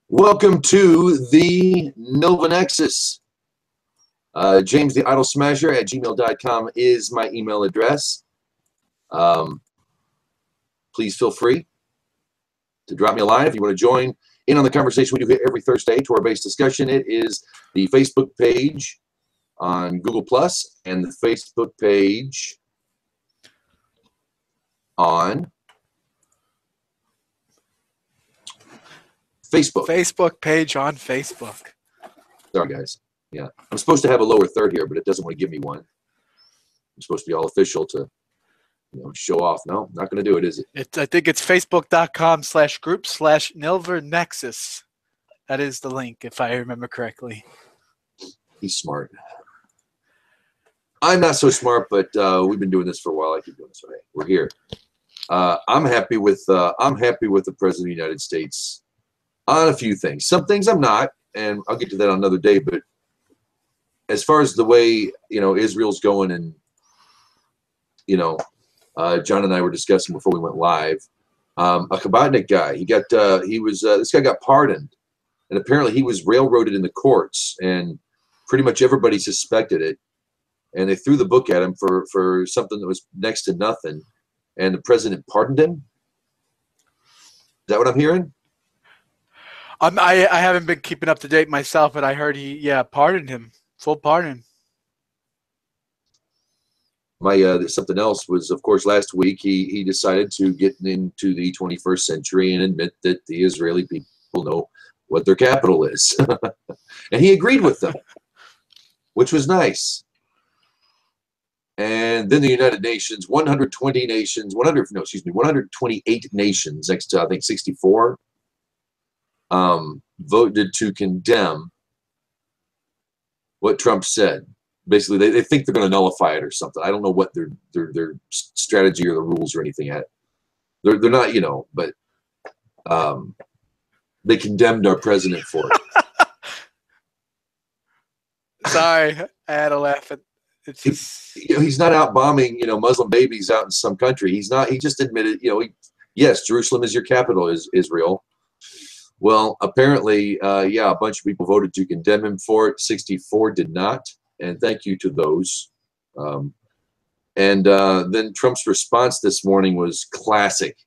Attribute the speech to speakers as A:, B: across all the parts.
A: Welcome to the Nilvah Nexus. James the Idol Smasher at gmail.com is my email address. Please feel free to drop me a line if you want to join in on the conversation we do here every Thursday, Torah-based discussion. It is the Facebook page on Google Plus and the Facebook page on Facebook.
B: Facebook page on Facebook.
A: Sorry, guys. Yeah, I'm supposed to have a lower third here, but it doesn't want to give me one. I'm supposed to be all official to, show off. No, not going to do it, is it?
B: I think it's facebook.com/group/Nilvah Nexus. That is the link, if I remember correctly.
A: He's smart. I'm not so smart, but we've been doing this for a while. I keep doing this. Right? We're here. I'm happy with the President of the United States on a few things. Some things I'm not, and I'll get to that on another day. But as far as the way Israel's going, and John and I were discussing before we went live, a Chabadnik guy. This guy got pardoned, and apparently he was railroaded in the courts, and pretty much everybody suspected it, and they threw the book at him for something that was next to nothing, and the president pardoned him. Is that what I'm hearing?
B: I haven't been keeping up to date myself, but I heard he pardoned him, full pardon.
A: Something else was, of course, last week he decided to get into the 21st century and admit that the Israeli people know what their capital is, and he agreed with them, which was nice. And then the United Nations, 128 nations, next to I think 64. Voted to condemn what Trump said. Basically, they think they're going to nullify it or something. I don't know what their strategy or the rules or anything at. They're not, but they condemned our president for it.
B: Sorry, I had to laugh at. It's just...
A: he's not out bombing, Muslim babies out in some country. He's not. He just admitted, yes, Jerusalem is your capital, is Israel. Well, apparently, a bunch of people voted to condemn him for it. 64 did not, and thank you to those. Then Trump's response this morning was classic.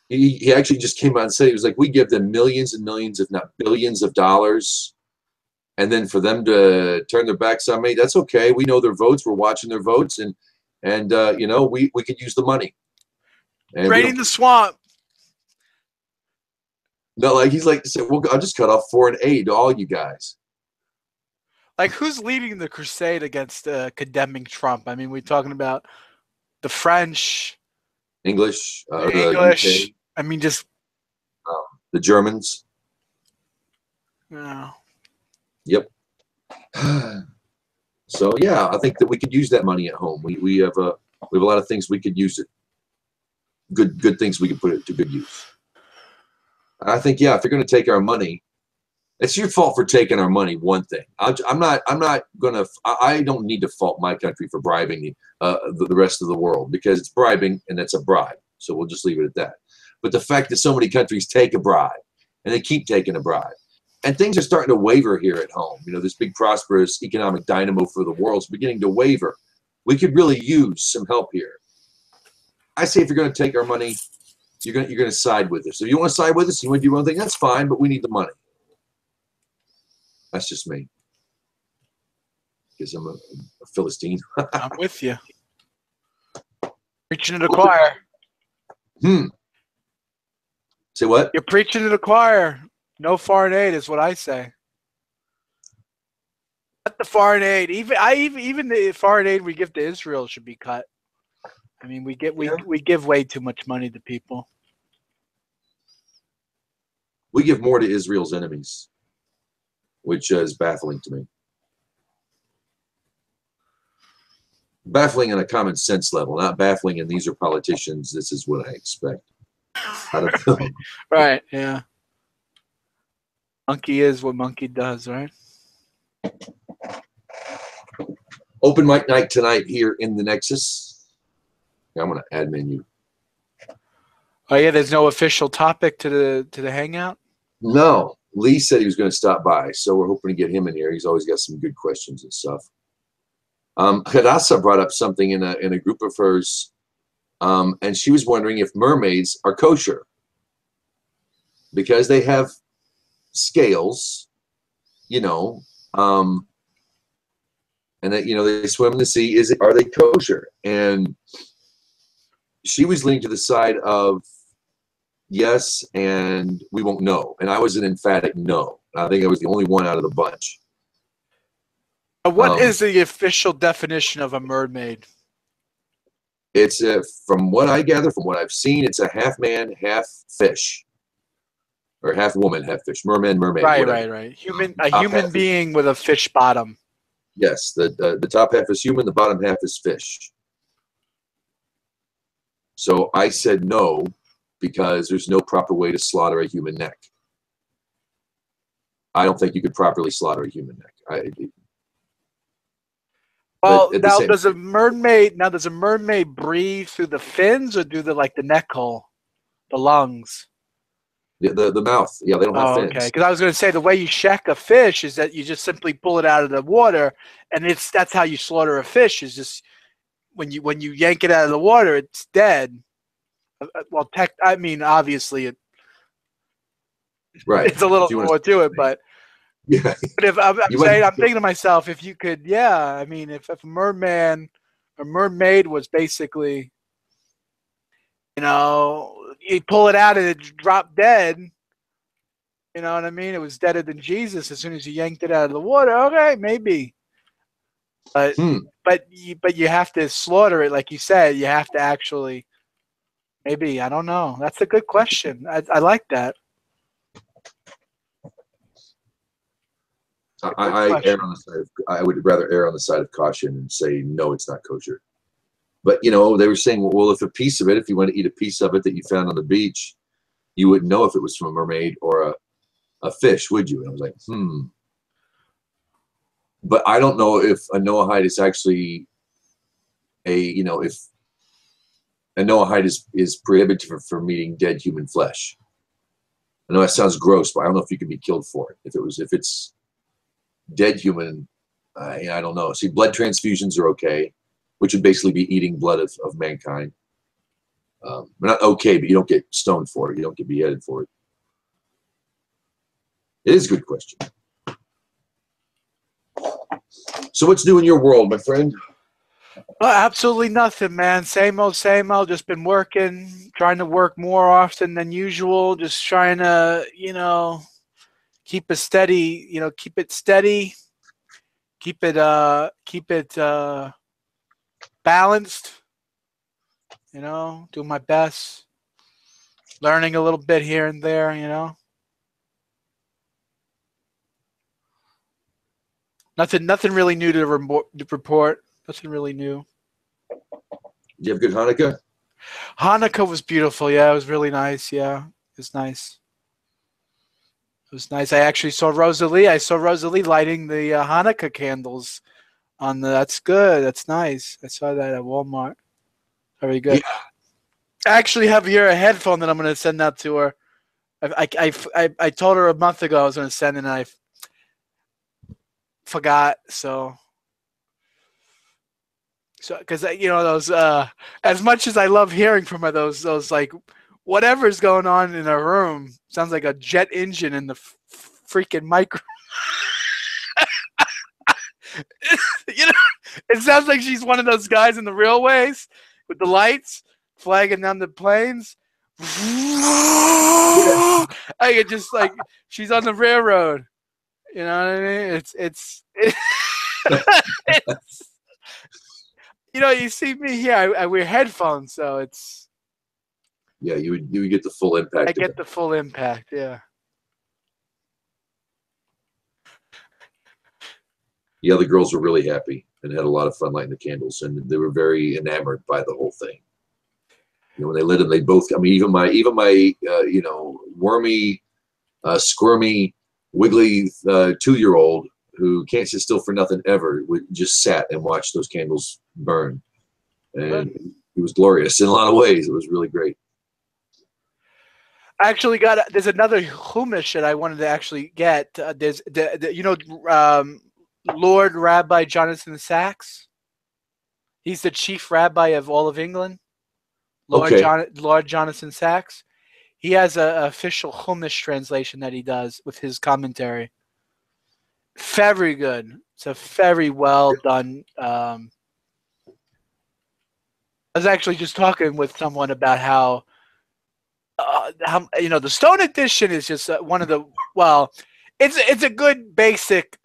A: He actually just came out and said, he was like, we give them millions and millions, if not billions of dollars, and then for them to turn their backs on me, that's okay. We know their votes. We're watching their votes, and we could use the money.
B: Draining the swamp.
A: No, he's like, well, I'll just cut off foreign aid to all you guys.
B: Like, who's leading the crusade against condemning Trump? I mean, we're talking about the French,
A: English,
B: English.
A: UK,
B: I mean, just
A: the Germans.
B: No.
A: Yep. So yeah, I think that we could use that money at home. We have a lot of things we could use it. Good things we could put it to good use. I think, if you're going to take our money, it's your fault for taking our money. One thing, I don't need to fault my country for bribing the rest of the world, because it's bribing and it's a bribe. So we'll just leave it at that. But the fact that so many countries take a bribe and they keep taking a bribe, and things are starting to waver here at home. This big prosperous economic dynamo for the world is beginning to waver. We could really use some help here. I say, if you're going to take our money, you're going to side with us. If you want to side with us, you want to do one thing, that's fine, but we need the money. That's just me, because I'm a Philistine.
B: I'm with you. Preaching to the choir.
A: Say what?
B: You're preaching to the choir. No foreign aid is what I say. Not the foreign aid. Even the foreign aid we give to Israel should be cut. I mean, we give way too much money to people.
A: We give more to Israel's enemies, which is baffling to me. Baffling on a common sense level, not baffling in these are politicians, this is what I expect.
B: Right, yeah. Monkey is what monkey does, right?
A: Open mic night tonight here in the Nexus. I'm going to admin you.
B: Oh yeah, there's no official topic to the hangout.
A: No, Lee said he was going to stop by, so we're hoping to get him in here. He's always got some good questions and stuff. Hadassah brought up something in a group of hers, and she was wondering if mermaids are kosher because they have scales, you know, and that, you know, they swim in the sea. Are they kosher? And she was leaning to the side of yes, and we won't know. And I was an emphatic no. I think I was the only one out of the bunch.
B: What is the official definition of a mermaid?
A: It's from what I gather, from what I've seen, it's a half man, half fish, or half woman, half fish. Merman, mermaid.
B: Right,
A: whatever.
B: right. A human being with a fish bottom.
A: Yes, the top half is human, the bottom half is fish. So I said no, because there's no proper way to slaughter a human neck. I don't think you could properly slaughter a human neck.
B: Well, now does a mermaid breathe through the fins or do the neck hole, the lungs?
A: The mouth. Yeah, they don't have fins.
B: Okay, because I was going to say the way you shack a fish is that you just simply pull it out of the water, and that's how you slaughter a fish. Is just when you yank it out of the water, it's dead. Well, I mean, obviously,
A: right.
B: It's a little more to it, but
A: yeah.
B: But if I'm thinking to myself, if you could, yeah, I mean, if a mermaid was basically, you know, you pull it out and it dropped dead. You know what I mean? It was deader than Jesus as soon as you yanked it out of the water. Okay, maybe. But you have to slaughter it, like you said. You have to actually. Maybe, I don't know. That's a good question. I like that.
A: I would rather err on the side of caution and say no, it's not kosher. But you know, they were saying, well, if you want to eat a piece of it that you found on the beach, you wouldn't know if it was from a mermaid or a fish, would you? And I was like, But I don't know if a Noahide is actually if a Noahide is prohibited from eating dead human flesh. I know that sounds gross, but I don't know if you could be killed for it. If it's dead human, I don't know. See, blood transfusions are okay, which would basically be eating blood of mankind. Not okay, but you don't get stoned for it. You don't get beheaded for it. It is a good question. So what's new in your world, my friend?
B: Absolutely nothing, man. Same old, same old. Just been working, trying to work more often than usual. Just trying to, keep it steady. Keep it steady. Keep it balanced. Do my best. Learning a little bit here and there. Nothing really new to report. Nothing really new.
A: Did you have a good Hanukkah?
B: Hanukkah was beautiful. Yeah, it was really nice. Yeah, it was nice. It was nice. I actually saw Rosalie. I saw Rosalie lighting the Hanukkah candles. That's good. That's nice. I saw that at Walmart. Very good. Yeah. I actually have here a headphone that I'm going to send out to her. I told her a month ago I was going to send it, and I forgot. So because those as much as I love hearing from her, those like whatever's going on in her room sounds like a jet engine in the freaking micro. It sounds like she's one of those guys in the railways with the lights flagging down the planes. I get just like she's on the railroad. You know what I mean? It's you see me here. I wear headphones, so it's.
A: Yeah, you would get the full impact.
B: I get the full impact. Yeah.
A: The other girls were really happy and had a lot of fun lighting the candles, and they were very enamored by the whole thing. When they lit them, they both. I mean, even my wormy, squirmy, wiggly 2-year-old who can't sit still for nothing ever just sat and watched those candles burn, and it was glorious in a lot of ways. It was really great.
B: I actually got. There's another Chumash that I wanted to actually get. There's Lord Rabbi Jonathan Sacks. He's the chief rabbi of all of England.
A: Okay.
B: Lord Jonathan Sacks. He has an official Chumash translation that he does with his commentary. Very good. It's a very well done. I was actually just talking with someone about how the Stone Edition is just one of the it's a good basic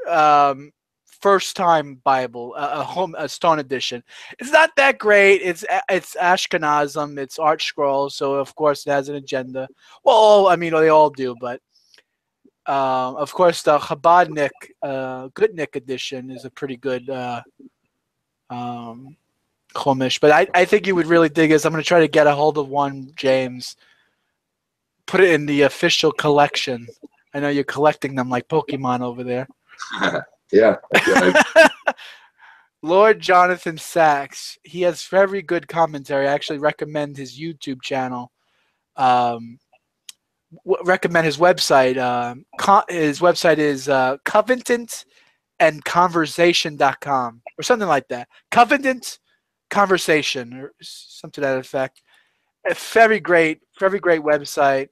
B: first time Bible, a Stone Edition. It's not that great. It's Ashkenazim, it's Art Scrolls, so of course it has an agenda. Well, I mean they all do, but of course the Chabadnik Gutnik edition is a pretty good Chumash. But I think you would really dig this. I'm going to try to get a hold of one, James. Put it in the official collection. I know you're collecting them like Pokemon over there.
A: Yeah.
B: Lord Jonathan Sacks. He has very good commentary. I actually recommend his YouTube channel. Recommend his website. His website is covenantandconversation.com or something like that. Covenant Conversation or something to that effect. A very great website.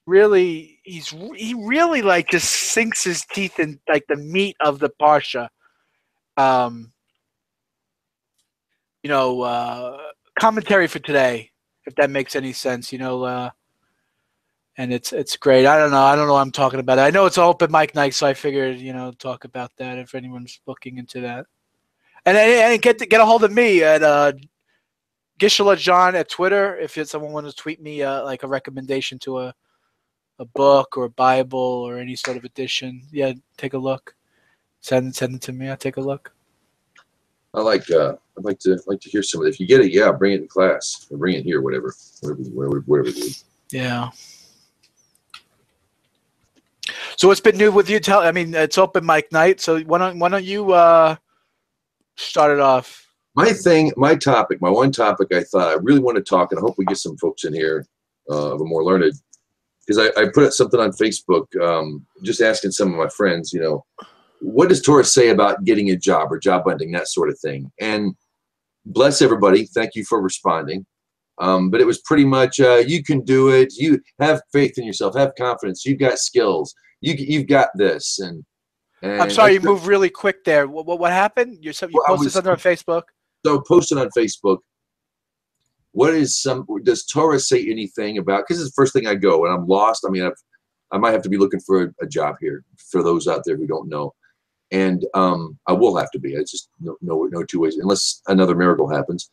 B: Really, he really like just sinks his teeth in like the meat of the parsha. Commentary for today, if that makes any sense. And it's great. I don't know what I'm talking about. I know it's open mic night, so I figured talk about that if anyone's looking into that. And get a hold of me at Gishala John at Twitter if someone wants to tweet me like a recommendation to a book or a Bible or any sort of edition. Yeah, take a look. Send it to me. I'll take a look.
A: I'd like to hear some of it. If you get it, yeah, bring it in class or bring it here, whatever it is.
B: Yeah. So what's been new with you? It's open mic night. So why don't you start it off?
A: My one topic I thought I really want to talk, and I hope we get some folks in here of a more learned, because I put something on Facebook just asking some of my friends, what does Torah say about getting a job or job hunting, that sort of thing? And bless everybody. Thank you for responding. But it was pretty much, you can do it. You have faith in yourself. Have confidence. You've got skills. You've got this. And
B: I'm sorry, you moved really quick there. What happened? You posted something on Facebook?
A: So posted on Facebook. Does Torah say anything about, because it's the first thing I go and I'm lost. I might have to be looking for a job here for those out there who don't know. And I will have to be. It's just no two ways, unless another miracle happens.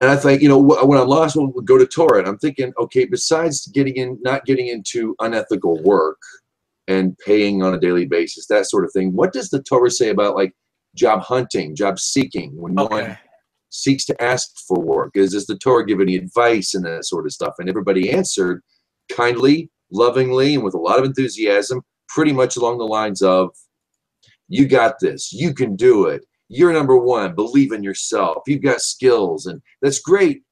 A: And I think, when I'm lost, we'll go to Torah. And I'm thinking, okay, besides not getting into unethical work and paying on a daily basis, that sort of thing, what does the Torah say about like job hunting, job seeking, when one seeks to ask for work? Does the Torah give any advice and that sort of stuff? And everybody answered kindly, lovingly, and with a lot of enthusiasm, pretty much along the lines of, you got this, you can do it. You're number one. Believe in yourself. You've got skills, and that's great.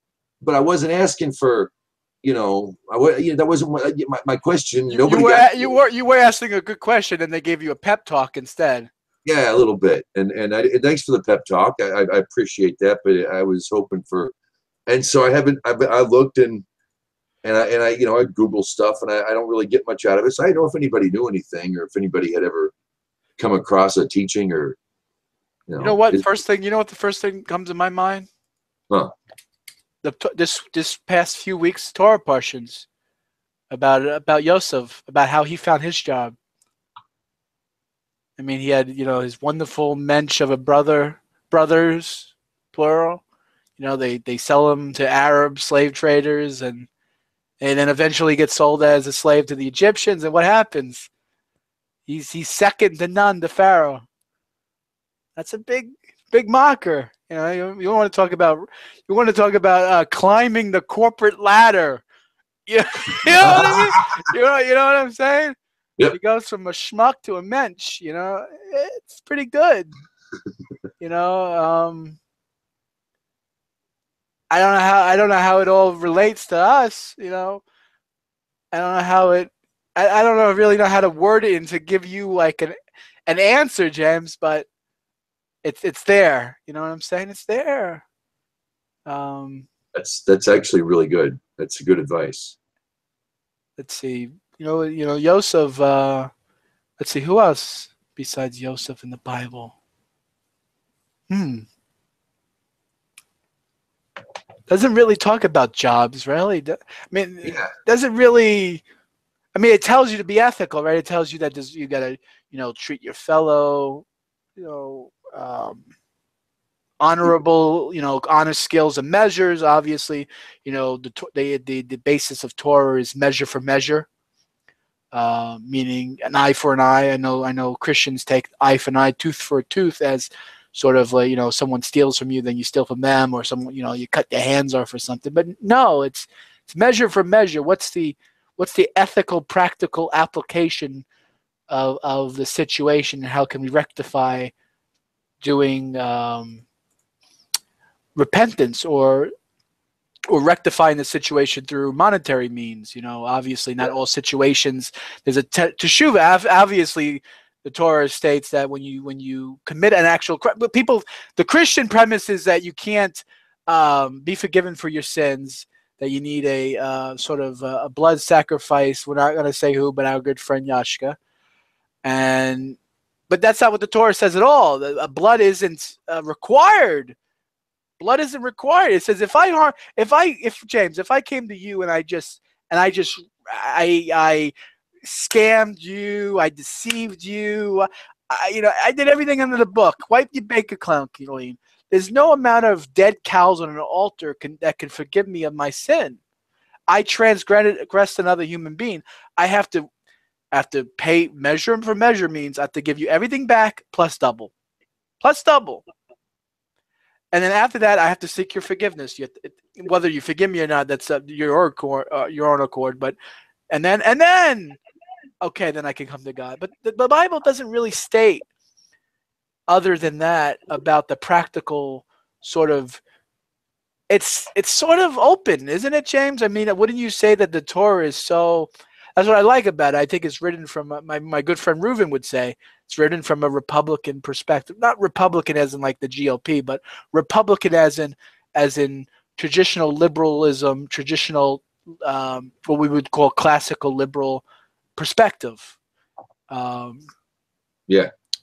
A: But I wasn't asking for, that wasn't my question.
B: You were asking a good question, and they gave you a pep talk instead.
A: Yeah, a little bit. And thanks for the pep talk. I appreciate that. But I was hoping for, and so I looked and I Googled stuff, and I don't really get much out of it. So I didn't know if anybody knew anything or if anybody had ever come across a teaching or. You know what?
B: The first thing comes to my mind?
A: Huh.
B: This past few weeks, Torah portions about Yosef, about how he found his job. He had his wonderful mensch of a brothers, plural. They sell him to Arab slave traders, and then eventually gets sold as a slave to the Egyptians. And what happens? He's second to none to Pharaoh. That's a big marker. You want to talk about climbing the corporate ladder. You know what I mean? You know what I'm saying?
A: Yep.
B: He goes from a schmuck to a mensch. It's pretty good. I don't know how it all relates to us. You know, I don't know how it. I don't know really know how to word it and to give you like an answer, James. But it's there. You know what I'm saying? It's there. Um,
A: That's actually really good. That's good advice.
B: let's see. Yosef. Let's see who else besides Yosef in the Bible. Doesn't really talk about jobs, really. I mean,
A: Yeah.
B: doesn't really. I mean, it tells you to be ethical, right? It tells you that you gotta, treat your fellow, you know, honorable, honest skills and measures. Obviously, the basis of Torah is measure for measure, meaning an eye for an eye. I know Christians take eye for an eye, tooth for a tooth as sort of like, someone steals from you, then you steal from them, or someone, you cut their hands off or something. But no, it's measure for measure. What's the ethical, practical application of the situation, and how can we rectify doing repentance or rectifying the situation through monetary means? Obviously not all situations. There's a teshuvah. Obviously, the Torah states that when you commit an actual crime, but the Christian premise is that you can't be forgiven for your sins. That you need a sort of a blood sacrifice. We're not going to say who, but our good friend Yashka. But that's not what the Torah says at all. Blood isn't required. Blood isn't required. It says if James, if I came to you and I scammed you, I deceived you, I did everything under the book. Wipe your bank account clean. There's no amount of dead cows on an altar that can forgive me of my sin. I transgressed another human being. I have to pay measure for measure means I have to give you everything back plus double. And then after that, I have to seek your forgiveness. Whether you forgive me or not, that's your own accord. But and then, okay, then I can come to God. But the Bible doesn't really state, other than that, about the practical sort of. It's sort of open, isn't it, James? I mean, wouldn't you say that the Torah is so? That's what I like about it. I think it's written from my good friend Reuven would say it's written from a Republican perspective. Not Republican as in like the GOP, but Republican as in traditional liberalism, traditional what we would call classical liberal perspective.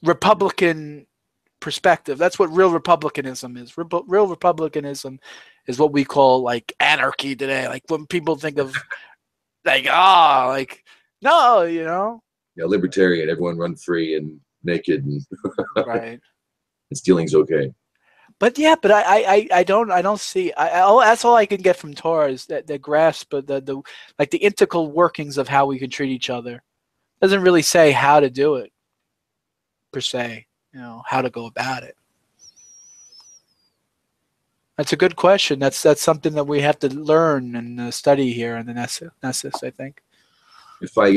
B: Republican perspective. That's what real republicanism is. Real republicanism is what we call like anarchy today. Like when people think of no,
A: Yeah, libertarian. Everyone run free and naked, and
B: right.
A: And stealing's okay.
B: But yeah, but I don't see. That's all I can get from Torah is that the grasp of the like the integral workings of how we can treat each other. Doesn't really say how to do it per se. How to go about it. That's a good question. That's something that we have to learn and study here in the Nexus, I think.
A: If I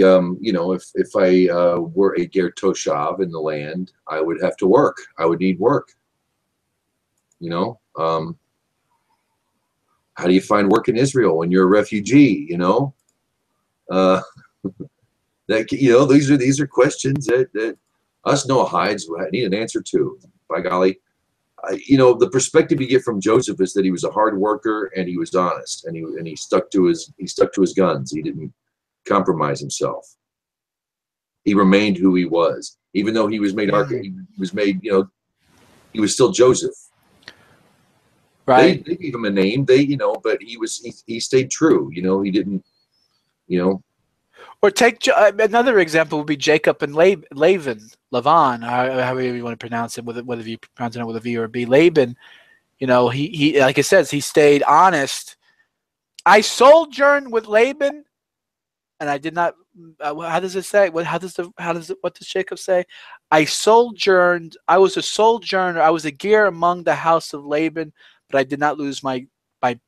A: if I were a ger toshav in the land, I would have to work. I would need work. How do you find work in Israel when you're a refugee? These are questions that us Noahides need an answer to. By golly, the perspective you get from Joseph is that he was a hard worker and he was honest and he stuck to his guns. He didn't compromise himself. He remained who he was, even though he was made he was still Joseph.
B: Right.
A: They gave him a name. But he stayed true. He didn't.
B: Or take another example would be Jacob and Lavan, however you want to pronounce it, whether you pronounce it with a V or a B. Laban, he like it says, he stayed honest. I sojourned with Laban, and I did not. How does it say? What does Jacob say? I sojourned. I was a sojourner. I was a ger among the house of Laban, but I did not lose my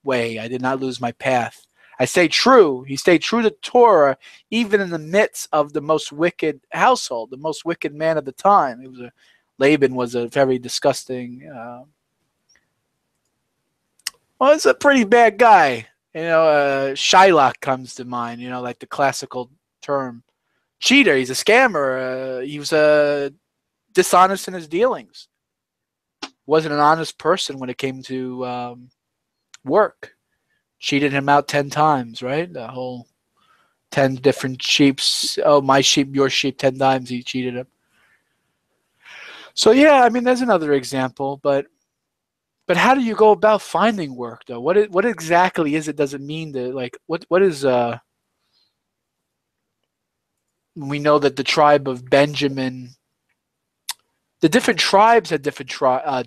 B: way. I did not lose my path. I stayed true. He stayed true to Torah, even in the midst of the most wicked household, the most wicked man of the time. Laban was a very disgusting Well, it's a pretty bad guy. Shylock comes to mind, like the classical term. Cheater, he's a scammer. He was dishonest in his dealings. Wasn't an honest person when it came to work. Cheated him out 10 times, right? The whole 10 different sheeps. Oh, my sheep, your sheep, 10 times he cheated him. So, yeah, I mean, there's another example, but how do you go about finding work, though? What exactly is it? Does it mean to, like, what is, we know that the tribe of Benjamin, the different tribes had different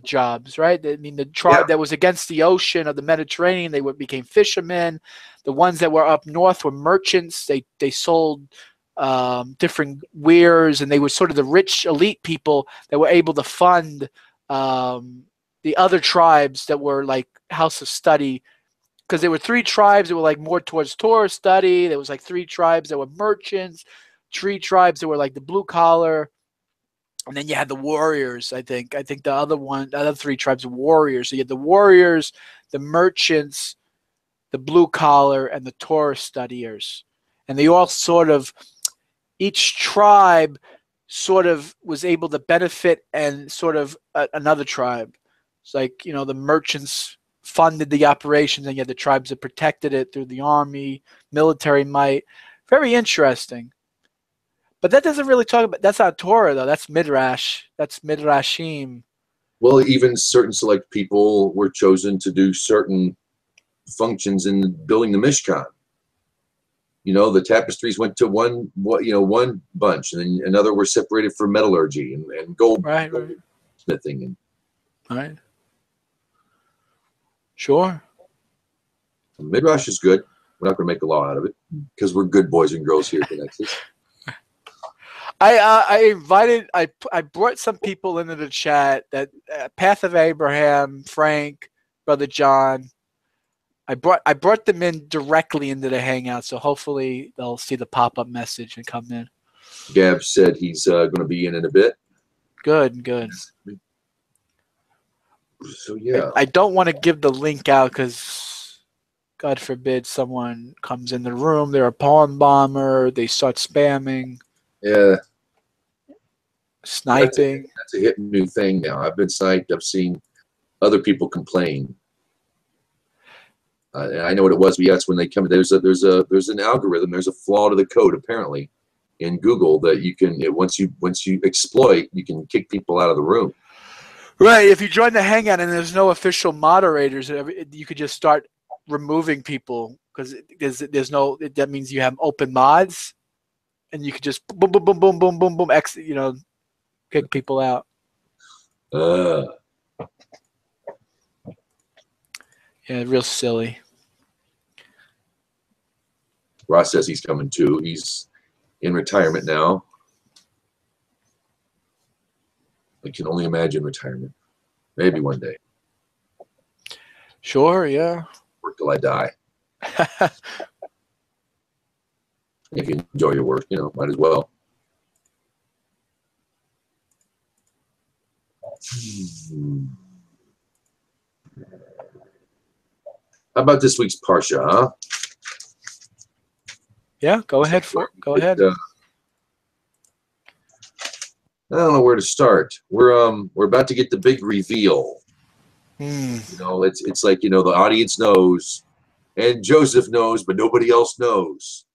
B: jobs, right? I mean, the tribe that was against the ocean of the Mediterranean, they became fishermen. The ones that were up north were merchants. They sold different wares, and they were sort of the rich elite people that were able to fund the other tribes that were like house of study. Because there were 3 tribes that were like more towards Torah study. There was like 3 tribes that were merchants, 3 tribes that were like the blue collar. And then you had the warriors, I think. I think the other 3 tribes were warriors. So you had the warriors, the merchants, the blue collar, and the Torah studiers. And they all sort of, each tribe sort of was able to benefit and sort of another tribe. It's like, the merchants funded the operations, and you had the tribes that protected it through the army, military might. Very interesting. But that doesn't really talk about, that's not Torah, though. That's Midrash. That's Midrashim.
A: Well, even certain select people were chosen to do certain functions in building the Mishkan. The tapestries went to one bunch, and then another were separated for metallurgy and gold,
B: right.
A: smithing.
B: Right. Sure.
A: Midrash is good. We're not going to make a law out of it because we're good boys and girls here at the Nexus.
B: I brought some people into the chat that Path of Abraham, Frank, Brother John. I brought them in directly into the hangout, so hopefully they'll see the pop-up message and come in.
A: Gab said he's going to be in a bit.
B: Good.
A: So yeah,
B: I don't want to give the link out because, God forbid, someone comes in the room. They're a pawn bomber. They start spamming.
A: Yeah.
B: Sniping.
A: That's a hit new thing now. I've been sniped. I've seen other people complain. I know what it was, but yes, when they come, there's an algorithm. There's a flaw to the code apparently in Google that you can once you exploit, you can kick people out of the room.
B: Right. If you join the hangout and there's no official moderators, you could just start removing people because there's no. That means you have open mods, and you could just boom, boom, boom, boom, boom, boom, boom, kick people out. Yeah, real silly.
A: Ross says he's coming too. He's in retirement now. I can only imagine retirement. Maybe one day.
B: Sure, yeah.
A: Work till I die. If you enjoy your work, might as well. How about this week's Parsha, huh?
B: Yeah, go ahead. Go ahead.
A: I don't know where to start. We're about to get the big reveal. It's like the audience knows, and Joseph knows, but nobody else knows,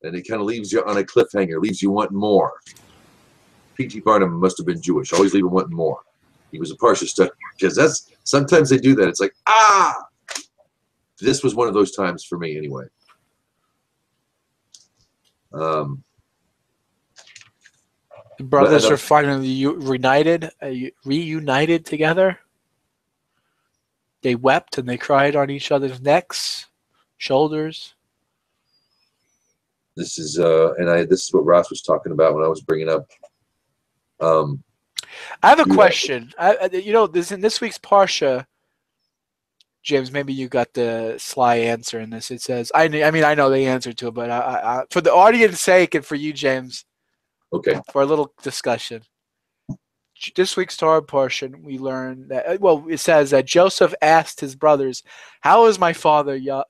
A: and it kind of leaves you on a cliffhanger, leaves you wanting more. P.T. Barnum must have been Jewish, always leaving wanting more. He was a Parsha study because sometimes they do that. It's like this was one of those times for me anyway.
B: The brothers are finally reunited together. They wept and they cried on each other's necks, shoulders.
A: This is this is what Ross was talking about when I was bringing up.
B: I have a question. This in this week's Parsha, James, maybe you got the sly answer in this. It says, I know the answer to it, but I for the audience's sake and for you, James,
A: okay,
B: for a little discussion. this week's Torah portion, we learn that, well, it says that Joseph asked his brothers, "How is my father Jacob?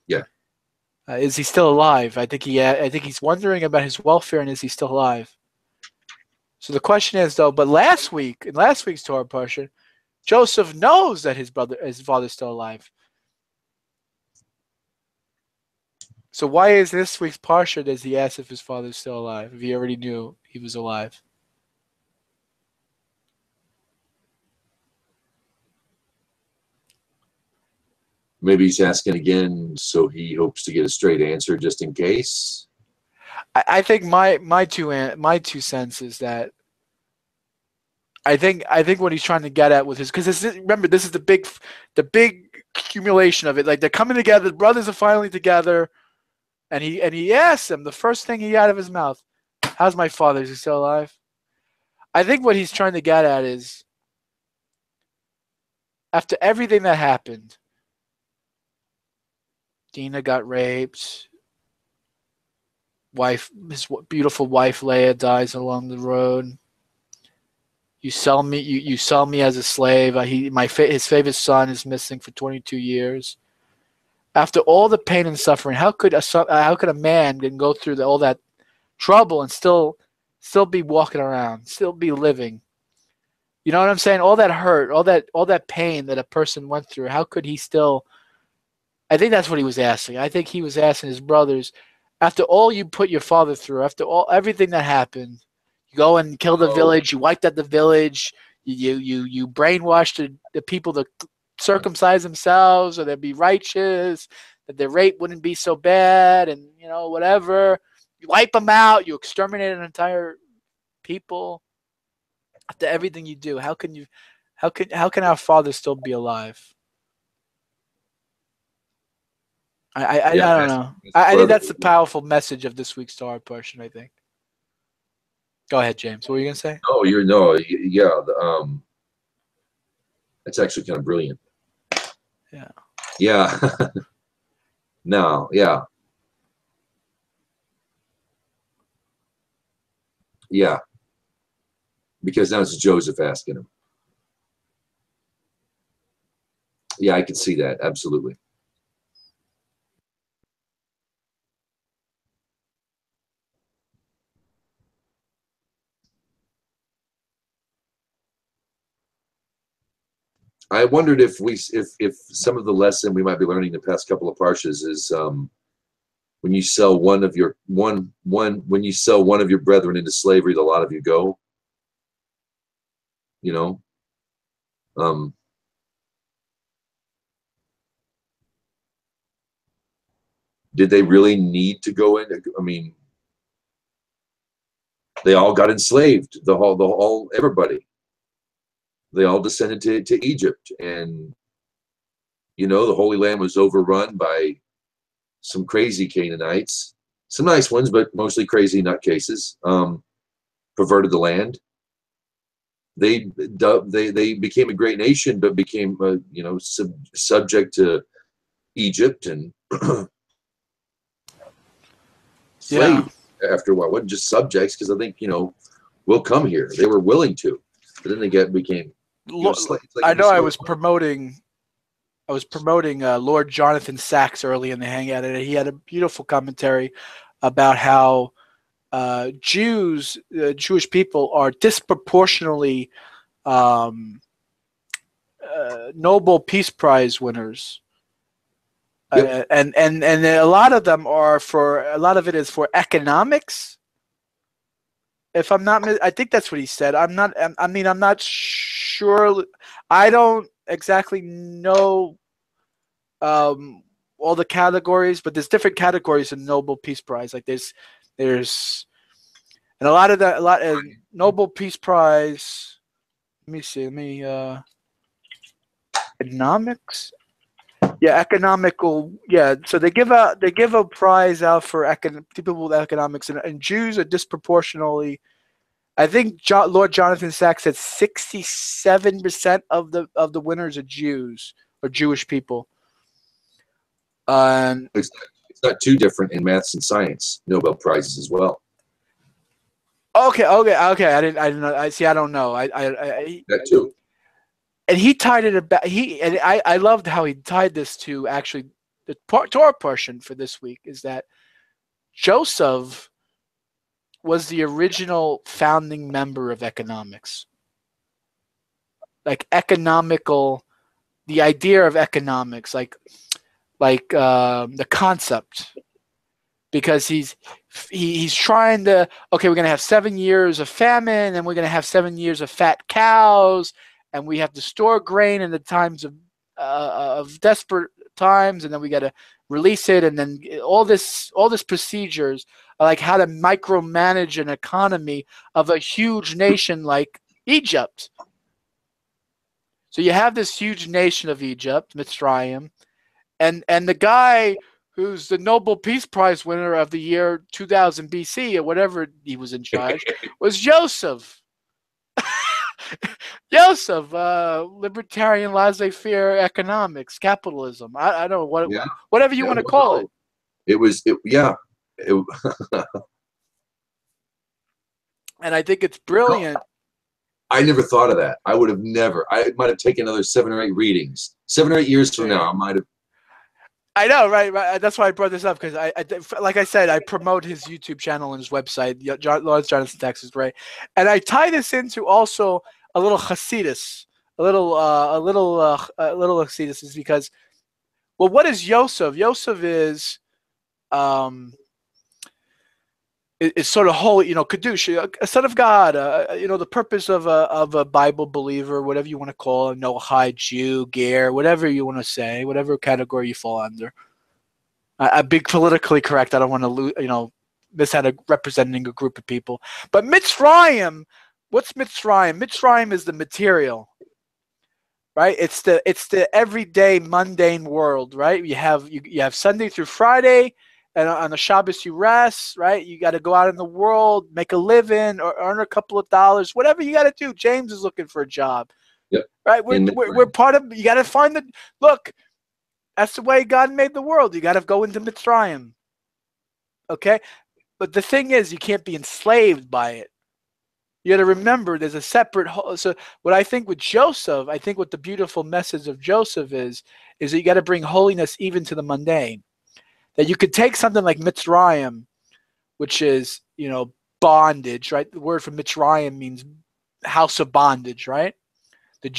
A: Yeah.
B: Is he still alive?" I think he's wondering about his welfare and is he still alive. So the question is, though, but in last week's Torah portion, Joseph knows that his father's still alive. So why is this week's parsha does he ask if his father's still alive, if he already knew he was alive?
A: Maybe he's asking again, so he hopes to get a straight answer just in case.
B: I think my two cents is that I think what he's trying to get at with his, because remember, this is the big accumulation of it. Like, they're coming together, the brothers are finally together, and he asks them, the first thing he got out of his mouth, "How's my father? Is he still alive?" I think what he's trying to get at is, after everything that happened, Dina got raped, his beautiful wife Leah dies along the road. You sell me. You sell me as a slave. His favorite son is missing for 22 years. After all the pain and suffering, how could a man can go through all that trouble and still be walking around, still be living? You know what I'm saying? All that hurt, all that pain that a person went through. How could he still? I think that's what he was asking. I think he was asking his brothers, after all you put your father through, after everything that happened. Go and kill the village. You wiped out the village. You brainwashed the people to circumcise themselves, or they'd be righteous, that their rape wouldn't be so bad, and whatever. You wipe them out. You exterminate an entire people. After everything you do, how can our father still be alive? I don't know. I think that's the powerful message of this week's Torah portion, I think. Go ahead, James. What were you gonna say?
A: Oh, that's actually kind of brilliant.
B: Yeah.
A: Yeah. No. Yeah. Yeah. Because now it's Joseph asking him. Yeah, I can see that. Absolutely. I wondered if some of the lesson we might be learning the past couple of parshas is when you sell one of your when you sell one of your brethren into slavery, the lot of you go. Did they really need to go in? I mean, they all got enslaved. Everybody. They all descended to Egypt, and the Holy Land was overrun by some crazy Canaanites, some nice ones, but mostly crazy nutcases. Perverted the land. They became a great nation, but became subject to Egypt and slave after a while. It wasn't just subjects, because I think we'll come here. They were willing to, but then they became.
B: I know I was promoting Lord Jonathan Sacks early in the hangout, and he had a beautiful commentary about how Jewish people are disproportionately Nobel Peace Prize winners. Yep. And a lot of them are a lot of it is for economics. If I'm not, I think that's what he said. I'm not sure. I don't exactly know all the categories, but there's different categories in Nobel Peace Prize. Like there's and a lot of Nobel Peace Prize. Let me see. Economics. Yeah, economical. Yeah, so they give a prize out for people with economics, and Jews are disproportionately. I think Lord Jonathan Sacks said 67% of the winners are Jews or Jewish people.
A: It's not too different in maths and science. Nobel Prizes as well.
B: Okay. I didn't know. I don't know.
A: That too.
B: And he tied it about I loved how he tied this to actually the Torah portion for this week is that Joseph was the original founding member of economics. Like the idea of economics, like the concept, because he's trying to, okay, we're going to have 7 years of famine, and we're going to have 7 years of fat cows, and we have to store grain in the times of desperate times, and then we got to release it, and then all this procedures, like how to micromanage an economy of a huge nation like Egypt. So you have this huge nation of Egypt, Mitzrayim, and the guy who's the Nobel Peace Prize winner of the year 2000 BC or whatever he was in charge was Joseph. Joseph, libertarian laissez-faire economics, capitalism. I don't know whatever you want to call it. And I think it's brilliant.
A: I never thought of that. I would have never. I might have taken another 7 or 8 readings. 7 or 8 years from now, I might have.
B: I know, right? That's why I brought this up, because like I said, I promote his YouTube channel and his website, Lawrence Jonathan Texas, right? And I tie this into also a little Hasidus, a little Hasidus, is because, well, what is Yosef? Yosef is sort of holy, Kadush, a son of God, the purpose of a Bible believer, whatever you want to call it, Noahide, Jew, Ger, whatever you want to say, whatever category you fall under. I'm being politically correct. I don't want to miss out of representing a group of people. But Mitzrayim, what's Mitzrayim? Mitzrayim is the material, right? It's the everyday mundane world, right? You have Sunday through Friday. And on the Shabbos you rest, right? You got to go out in the world, make a living, or earn a couple of dollars, whatever you got to do. James is looking for a job, right? We're part of. You got to find look. That's the way God made the world. You got to go into Mitzrayim, okay? But the thing is, you can't be enslaved by it. You got to remember, there's a separate. So what I think with Joseph, I think what the beautiful message of Joseph is that you got to bring holiness even to the mundane. That you could take something like Mitzrayim, which is, bondage, right? The word for Mitzrayim means house of bondage, right? The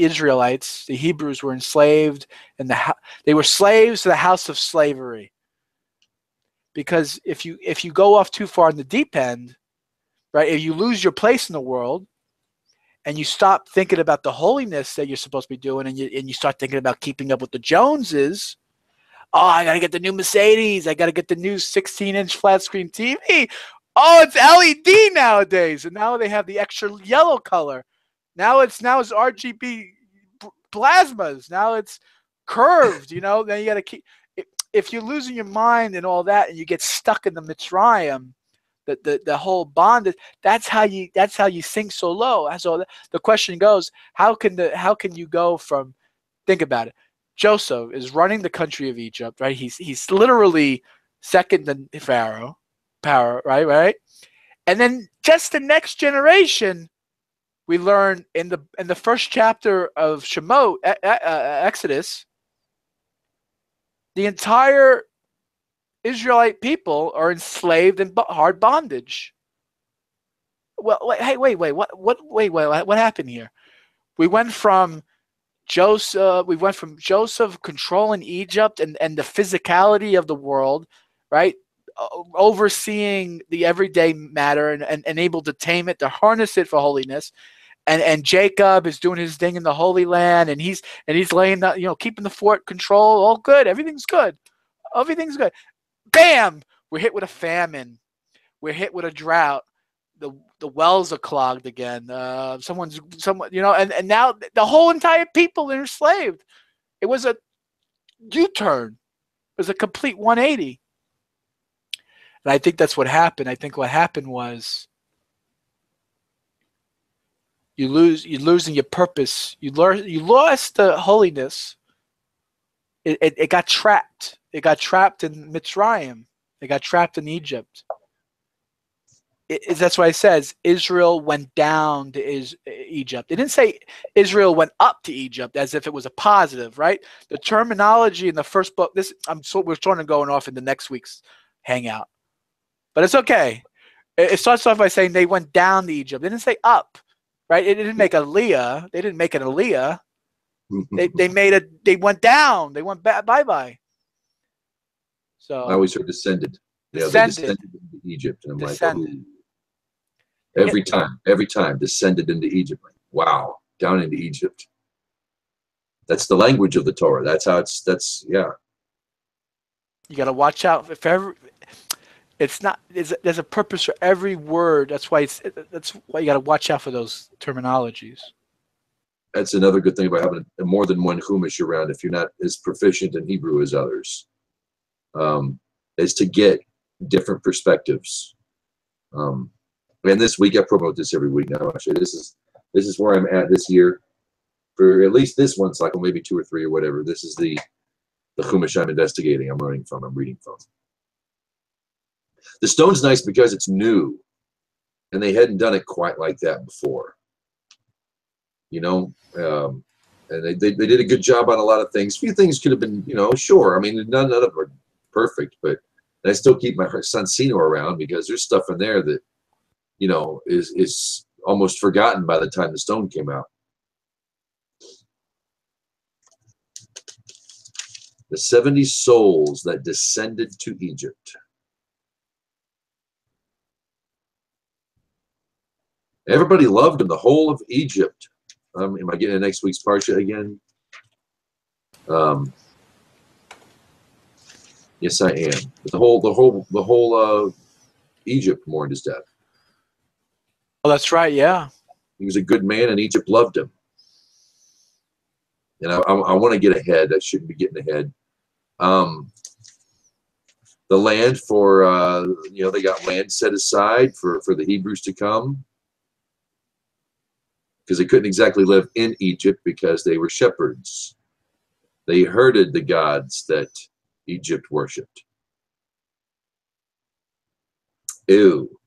B: Israelites, the Hebrews were enslaved, and they were slaves to the house of slavery. Because if you go off too far in the deep end, right, if you lose your place in the world, and you stop thinking about the holiness that you're supposed to be doing, and you start thinking about keeping up with the Joneses. Oh, I got to get the new Mercedes. I got to get the new 16-inch flat screen TV. Oh, it's LED nowadays. And now they have the extra yellow color. Now it's RGB plasmas. Now it's curved, Then you got to keep. If you're losing your mind and all that, and you get stuck in the Mitzrayim, the whole bondage, that's how you sink so low. So the question goes, how can you go from, think about it. Joseph is running the country of Egypt, right? He's literally second to Pharaoh, power, right? And then just the next generation, we learn in the first chapter of Shemot, Exodus, the entire Israelite people are enslaved in hard bondage. Well, wait, what happened here? We went from Joseph controlling Egypt and the physicality of the world, right? Overseeing the everyday matter and able to tame it, to harness it for holiness. And Jacob is doing his thing in the Holy Land, and he's laying the, keeping the fort control. All good. Everything's good. Bam! We're hit with a famine. We're hit with a drought. The wells are clogged again. Someone, and now the whole entire people are enslaved. It was a U-turn. It was a complete 180. And I think that's what happened. I think what happened was you're losing your purpose. You lost the holiness, It got trapped. It got trapped in Mitzrayim. It got trapped in Egypt. That's why it says Israel went down to Egypt. It didn't say Israel went up to Egypt as if it was a positive, right? The terminology in the first book. We're sort of going off into next week's hangout, but it's okay. It starts off by saying they went down to Egypt. It didn't say up, right? It didn't make Aliyah. They didn't make an Aliyah. They went down. They went bye. So
A: I always heard descended. Yeah, they descended into Egypt, and I'm
B: descended.
A: like, oh. Every time descended into Egypt. Like, wow, down into Egypt. That's the language of the Torah. That's how yeah.
B: You got to watch out it's not. There's a purpose for every word. That's why you got to watch out for those terminologies.
A: That's another good thing about having more than one Chumash around. If you're not as proficient in Hebrew as others, is to get different perspectives. And this week, I promote this every week now. Actually, this is where I'm at this year, for at least this one cycle, maybe 2 or 3 or whatever. This is the Chumash I'm investigating. I'm reading from. The stone's nice because it's new, and they hadn't done it quite like that before. You know, and they did a good job on a lot of things. A few things could have been, sure. I mean, none of them are perfect, but I still keep my son Sino around because there's stuff in there that, is almost forgotten by the time the stone came out. The 70 souls that descended to Egypt. Everybody loved him, the whole of Egypt. Am I getting next week's Parsha again? Yes, I am. The whole Egypt mourned his death.
B: Oh, that's right. Yeah.
A: He was a good man, and Egypt loved him. And I want to get ahead. I shouldn't be getting ahead. The land for they got land set aside for the Hebrews to come, because they couldn't exactly live in Egypt because they were shepherds. They herded the gods that Egypt worshipped. Ew.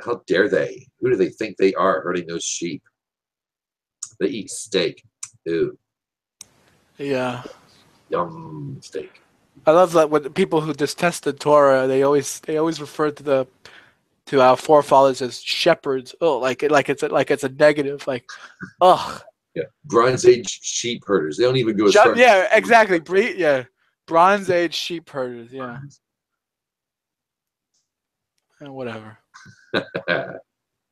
A: How dare they? Who do they think they are herding those sheep? They eat steak. Ew.
B: Yeah.
A: Yum, steak.
B: I love that when people who detest the Torah, they always refer to our forefathers as shepherds. Oh, like it's a negative. Like, ugh.
A: Yeah, Bronze Age sheep herders. They don't even go as far.
B: Yeah, exactly. Yeah, Bronze Age sheep herders. Yeah. Whatever.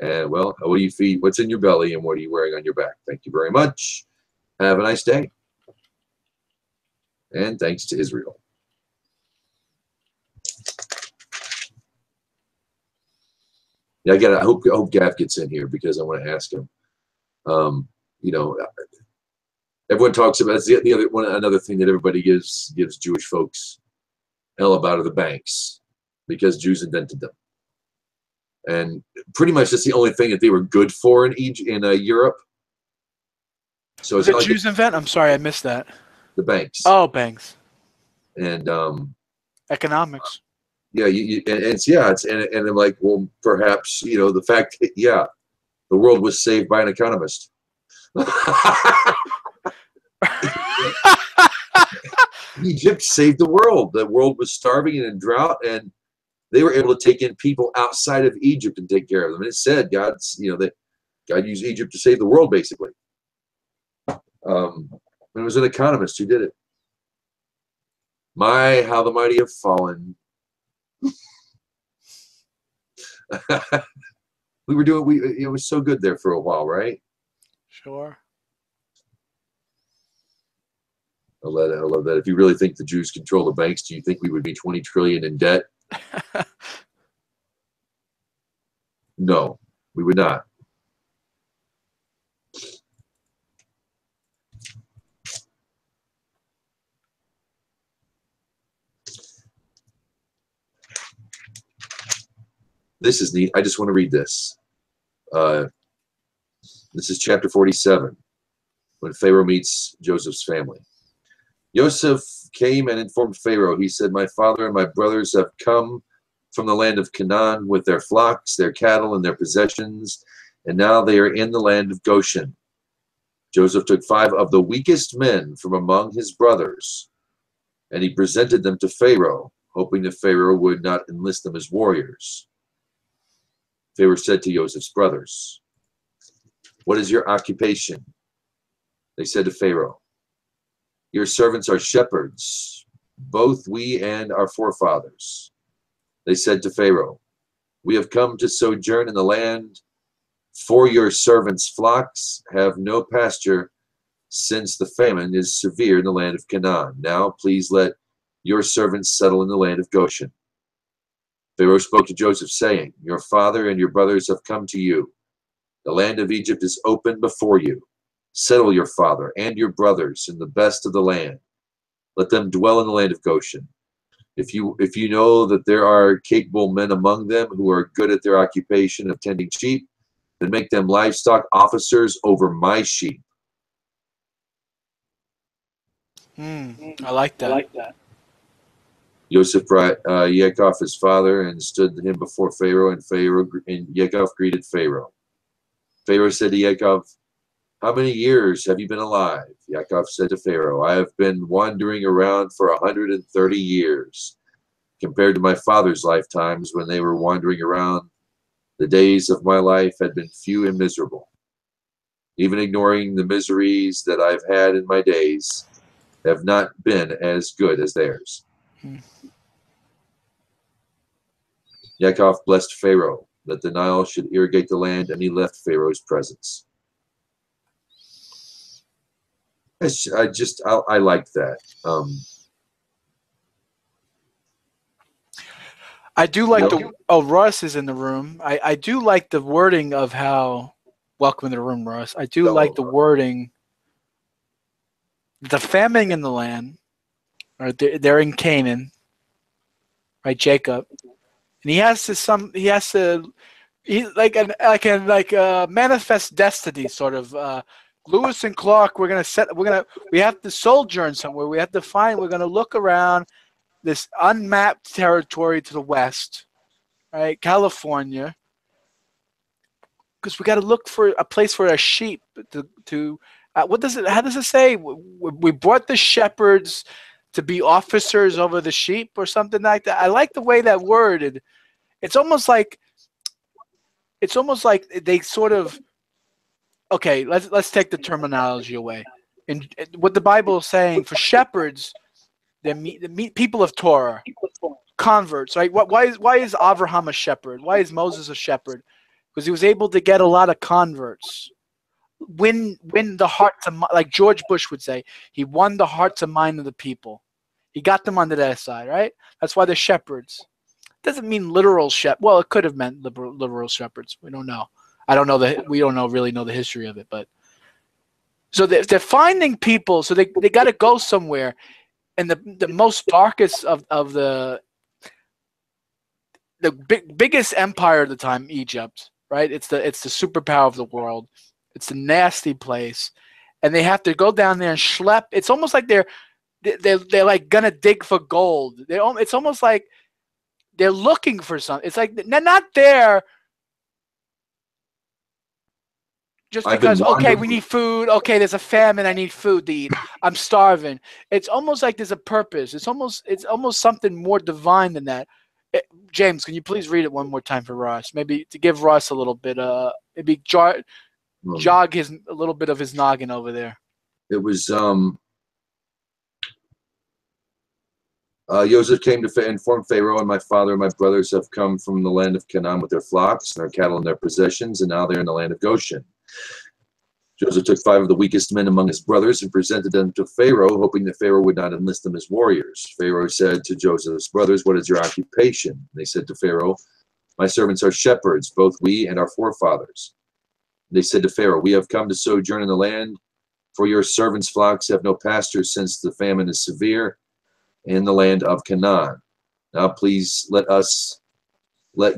A: And well, what do you feed? What's in your belly, and what are you wearing on your back? Thank you very much. Have a nice day. And thanks to Israel. Yeah, I hope Gav gets in here because I want to ask him. Everyone talks about another thing that everybody gives Jewish folks hell about are the banks, because Jews invented them, and pretty much that's the only thing that they were good for in Europe. So
B: it's like Jews invent. I'm sorry, I missed that.
A: The banks.
B: Oh, banks.
A: And
B: economics.
A: Yeah, and I'm like, well, perhaps the fact that the world was saved by an economist. Egypt saved the world. The world was starving and in drought, and they were able to take in people outside of Egypt and take care of them. And it said God used Egypt to save the world, basically. And it was an economist who did it. My, how the mighty have fallen. It was so good there for a while, right?
B: Sure.
A: I love that. If you really think the Jews control the banks, do you think we would be 20 trillion in debt? No, we would not. This is neat. I just want to read this. This is chapter 47, when Pharaoh meets Joseph's family. Joseph came and informed Pharaoh. He said, "My father and my brothers have come from the land of Canaan with their flocks, their cattle, and their possessions, and now they are in the land of Goshen." Joseph took 5 of the weakest men from among his brothers, and he presented them to Pharaoh, hoping that Pharaoh would not enlist them as warriors. Pharaoh said to Joseph's brothers, "What is your occupation?" They said to Pharaoh, "Your servants are shepherds, both we and our forefathers." They said to Pharaoh, "We have come to sojourn in the land, for your servants' flocks have no pasture, since the famine is severe in the land of Canaan. Now please let your servants settle in the land of Goshen." Pharaoh spoke to Joseph, saying, "Your father and your brothers have come to you. The land of Egypt is open before you. Settle your father and your brothers in the best of the land. Let them dwell in the land of Goshen. If you know that there are capable men among them who are good at their occupation of tending sheep, then make them livestock officers over my sheep."
B: I like that.
A: Joseph brought Yaakov his father and stood him before Pharaoh, and Yaakov greeted Pharaoh. Pharaoh said to Yaakov, "How many years have you been alive?" Yaakov said to Pharaoh, "I have been wandering around for 130 years. Compared to my father's lifetimes when they were wandering around, the days of my life had been few and miserable. Even ignoring the miseries that I've had in my days, have not been as good as theirs." Yaakov blessed Pharaoh that the Nile should irrigate the land, and he left Pharaoh's presence. I like that.
B: I do like Russ is in the room. I do like the wording of how, welcome to the room, Russ. I do like the wording, the famine in the land, or they're in Canaan, right? Jacob, and he has to manifest destiny, sort of. Lewis and Clark, we have to sojourn somewhere. We're going to look around this unmapped territory to the west, right? California, because we got to look for a place for our sheep to how does it say? We brought the shepherds to be officers over the sheep or something like that. I like the way that worded. It's almost like they sort of, okay, let's take the terminology away. And what the Bible is saying for shepherds, they're people of Torah, converts, right? Why is Abraham a shepherd? Why is Moses a shepherd? Because he was able to get a lot of converts, win the hearts of, like George Bush would say, he won the hearts and mind of the people. He got them onto their side, right? That's why they're shepherds. Doesn't mean literal shepherd. Well, it could have meant literal shepherds. We don't know. We don't really know the history of it, but so they're finding people. So they got to go somewhere, and the most darkest of the biggest empire at the time, Egypt, right? It's the superpower of the world. It's a nasty place, and they have to go down there and schlep. It's almost like they're like gonna dig for gold. It's almost like they're looking for something. It's like they're not there just because, okay, we need food. Okay, there's a famine. I need food to eat. I'm starving. It's almost like there's a purpose. It's almost something more divine than that. James, can you please read it one more time for Ross? Maybe to give Ross a little bit, maybe jog a little bit of his noggin over there.
A: It was Joseph came to inform Pharaoh, "And my father and my brothers have come from the land of Canaan with their flocks and their cattle and their possessions, and now they're in the land of Goshen." Joseph took 5 of the weakest men among his brothers and presented them to Pharaoh, hoping that Pharaoh would not enlist them as warriors. Pharaoh said to Joseph's brothers, "What is your occupation?" They said to Pharaoh, "My servants are shepherds, both we and our forefathers." They said to Pharaoh, "We have come to sojourn in the land, for your servants' flocks have no pasture, since the famine is severe in the land of Canaan. Now please let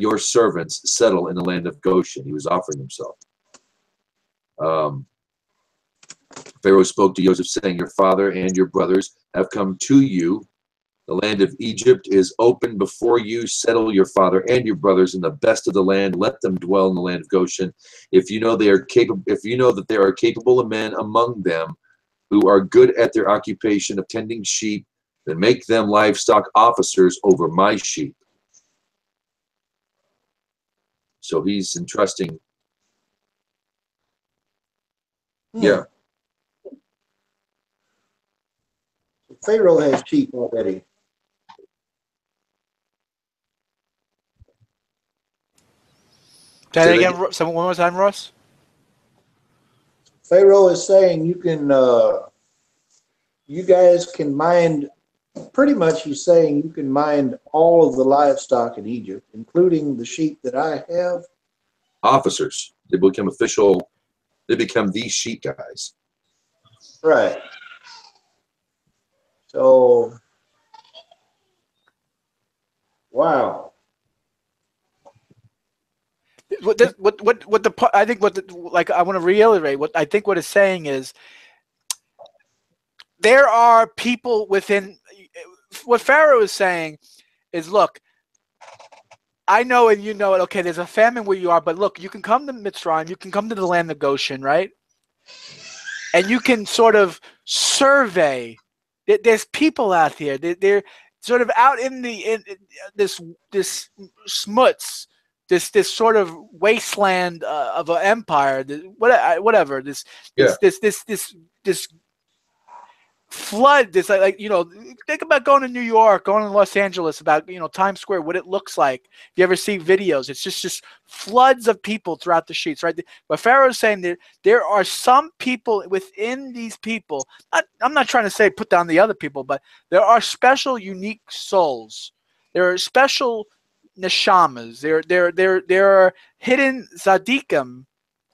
A: your servants settle in the land of Goshen." He was offering himself. Pharaoh spoke to Joseph, saying, "Your father and your brothers have come to you. The land of Egypt is open before you. Settle your father and your brothers in the best of the land. Let them dwell in the land of Goshen. If you know they are capable, if you know that there are capable of men among them who are good at their occupation of tending sheep, then make them livestock officers over my sheep. So he's entrusting. Yeah.
C: Pharaoh has sheep already.
B: Say that again. One more time, Ross.
C: Pharaoh is saying you can, you guys can mind. Pretty much, he's saying you can mind all of the livestock in Egypt, including the sheep that I have.
A: Officers. They become official. They become the sheep guys.
C: Right. So, wow.
B: I think like I want to reiterate what I think what it's saying is there are people within what Pharaoh is saying is, look, I know and you know it. Okay, there's a famine where you are, but look, you can come to Mitzrayim, you can come to the land of Goshen, right? And you can sort of survey. There's people out here. They're sort of out in this smuts. This sort of wasteland of an empire, whatever. This flood. This like think about going to New York, going to Los Angeles, about Times Square, what it looks like. If you ever see videos, it's just floods of people throughout the streets, right? But Pharaoh's saying that there are some people within these people. I'm not trying to say put down the other people, but there are special, unique souls. There are special neshamas. There are hidden tzaddikim,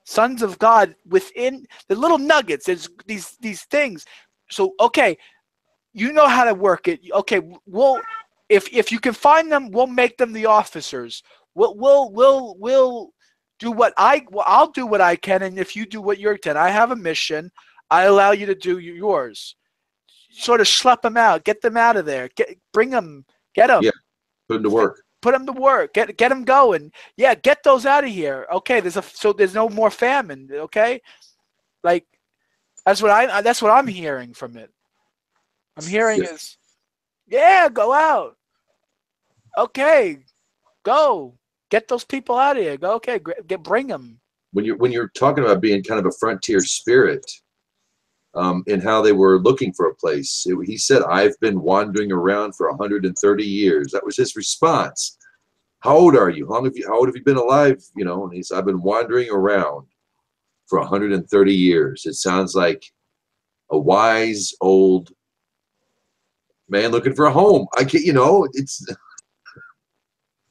B: sons of God, within the little nuggets. There's these things. So okay, you know how to work it. Okay, if you can find them, we'll make them the officers. We'll do what I'll do what I can, and if you do what you're can. I have a mission. I allow you to do yours. Sort of schlep them out, get them out of there, bring them, get them.
A: Yeah, put them to work.
B: Put them to work. Get them going. Yeah, get those out of here. Okay, there's no more famine. Okay, like that's what I'm hearing from it. I'm hearing is, yeah, go out. Okay, go get those people out of here. Go, okay, bring them.
A: When you're talking about being kind of a frontier spirit, and how they were looking for a place, he said, "I've been wandering around for 130 years." That was his response. How old are you? How old have you been alive? And he said, "I've been wandering around for 130 years." It sounds like a wise old man looking for a home. I get, it's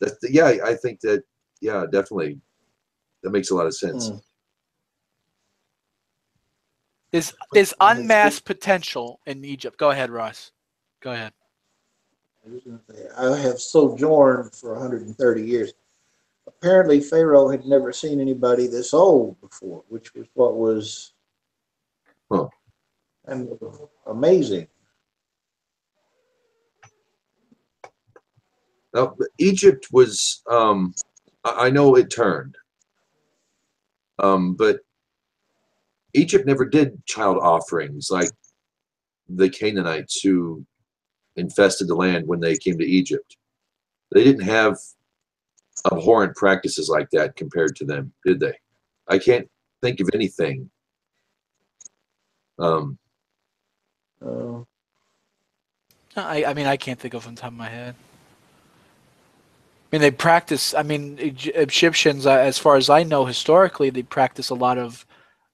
A: I think that, definitely, that makes a lot of sense.
B: There's unmasked potential in Egypt. Go ahead, Ross. Go ahead.
C: I have sojourned for 130 years. Apparently, Pharaoh had never seen anybody this old before, which was what was amazing.
A: Now, Egypt was, I know it turned, but Egypt never did child offerings like the Canaanites who infested the land when they came to Egypt. They didn't have abhorrent practices like that compared to them, did they? I can't think of anything.
B: I mean, I can't think of on top of my head. I mean, they practice. I mean, Egyptians, as far as I know, historically, they practice a lot of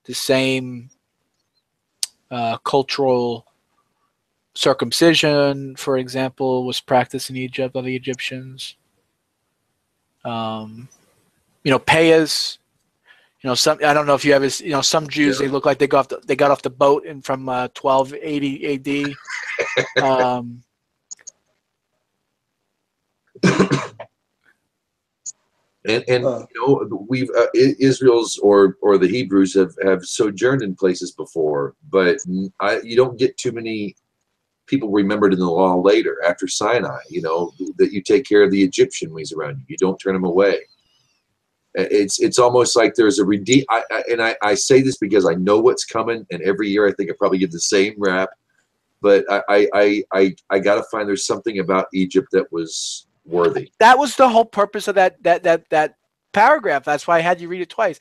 B: the same cultural circumcision, for example, was practiced in Egypt by the Egyptians. Payas. Some, I don't know if you ever, some Jews, they look like they got off the boat from 1280 AD.
A: We've Israel's or the Hebrews have sojourned in places before, but you don't get too many people remembered in the law later after Sinai, you know, that you take care of the Egyptian when he's around you. You don't turn him away. It's almost like there's a I say this because I know what's coming, and every year I think I probably get the same rap, but I got to find there's something about Egypt that was worthy.
B: That was the whole purpose of that paragraph. That's why I had you read it twice.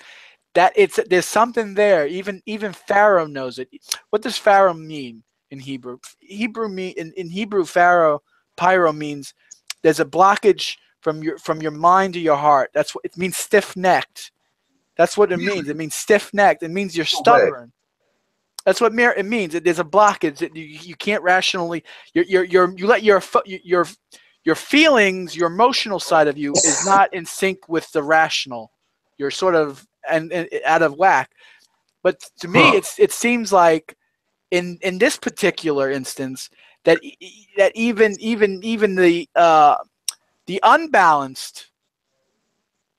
B: There's something there. Even Pharaoh knows it. What does Pharaoh mean in Hebrew? In Hebrew, Pharaoh, pyro means there's a blockage from your mind to your heart. That's what it means. Stiff-necked. That's what it means. It means stiff-necked. It means you're stubborn. That's what it means. There's a blockage that you can't rationally. You let your feelings, your emotional side of you is not in sync with the rational. You're sort of and out of whack. But to me, it seems like in this particular instance that even the unbalanced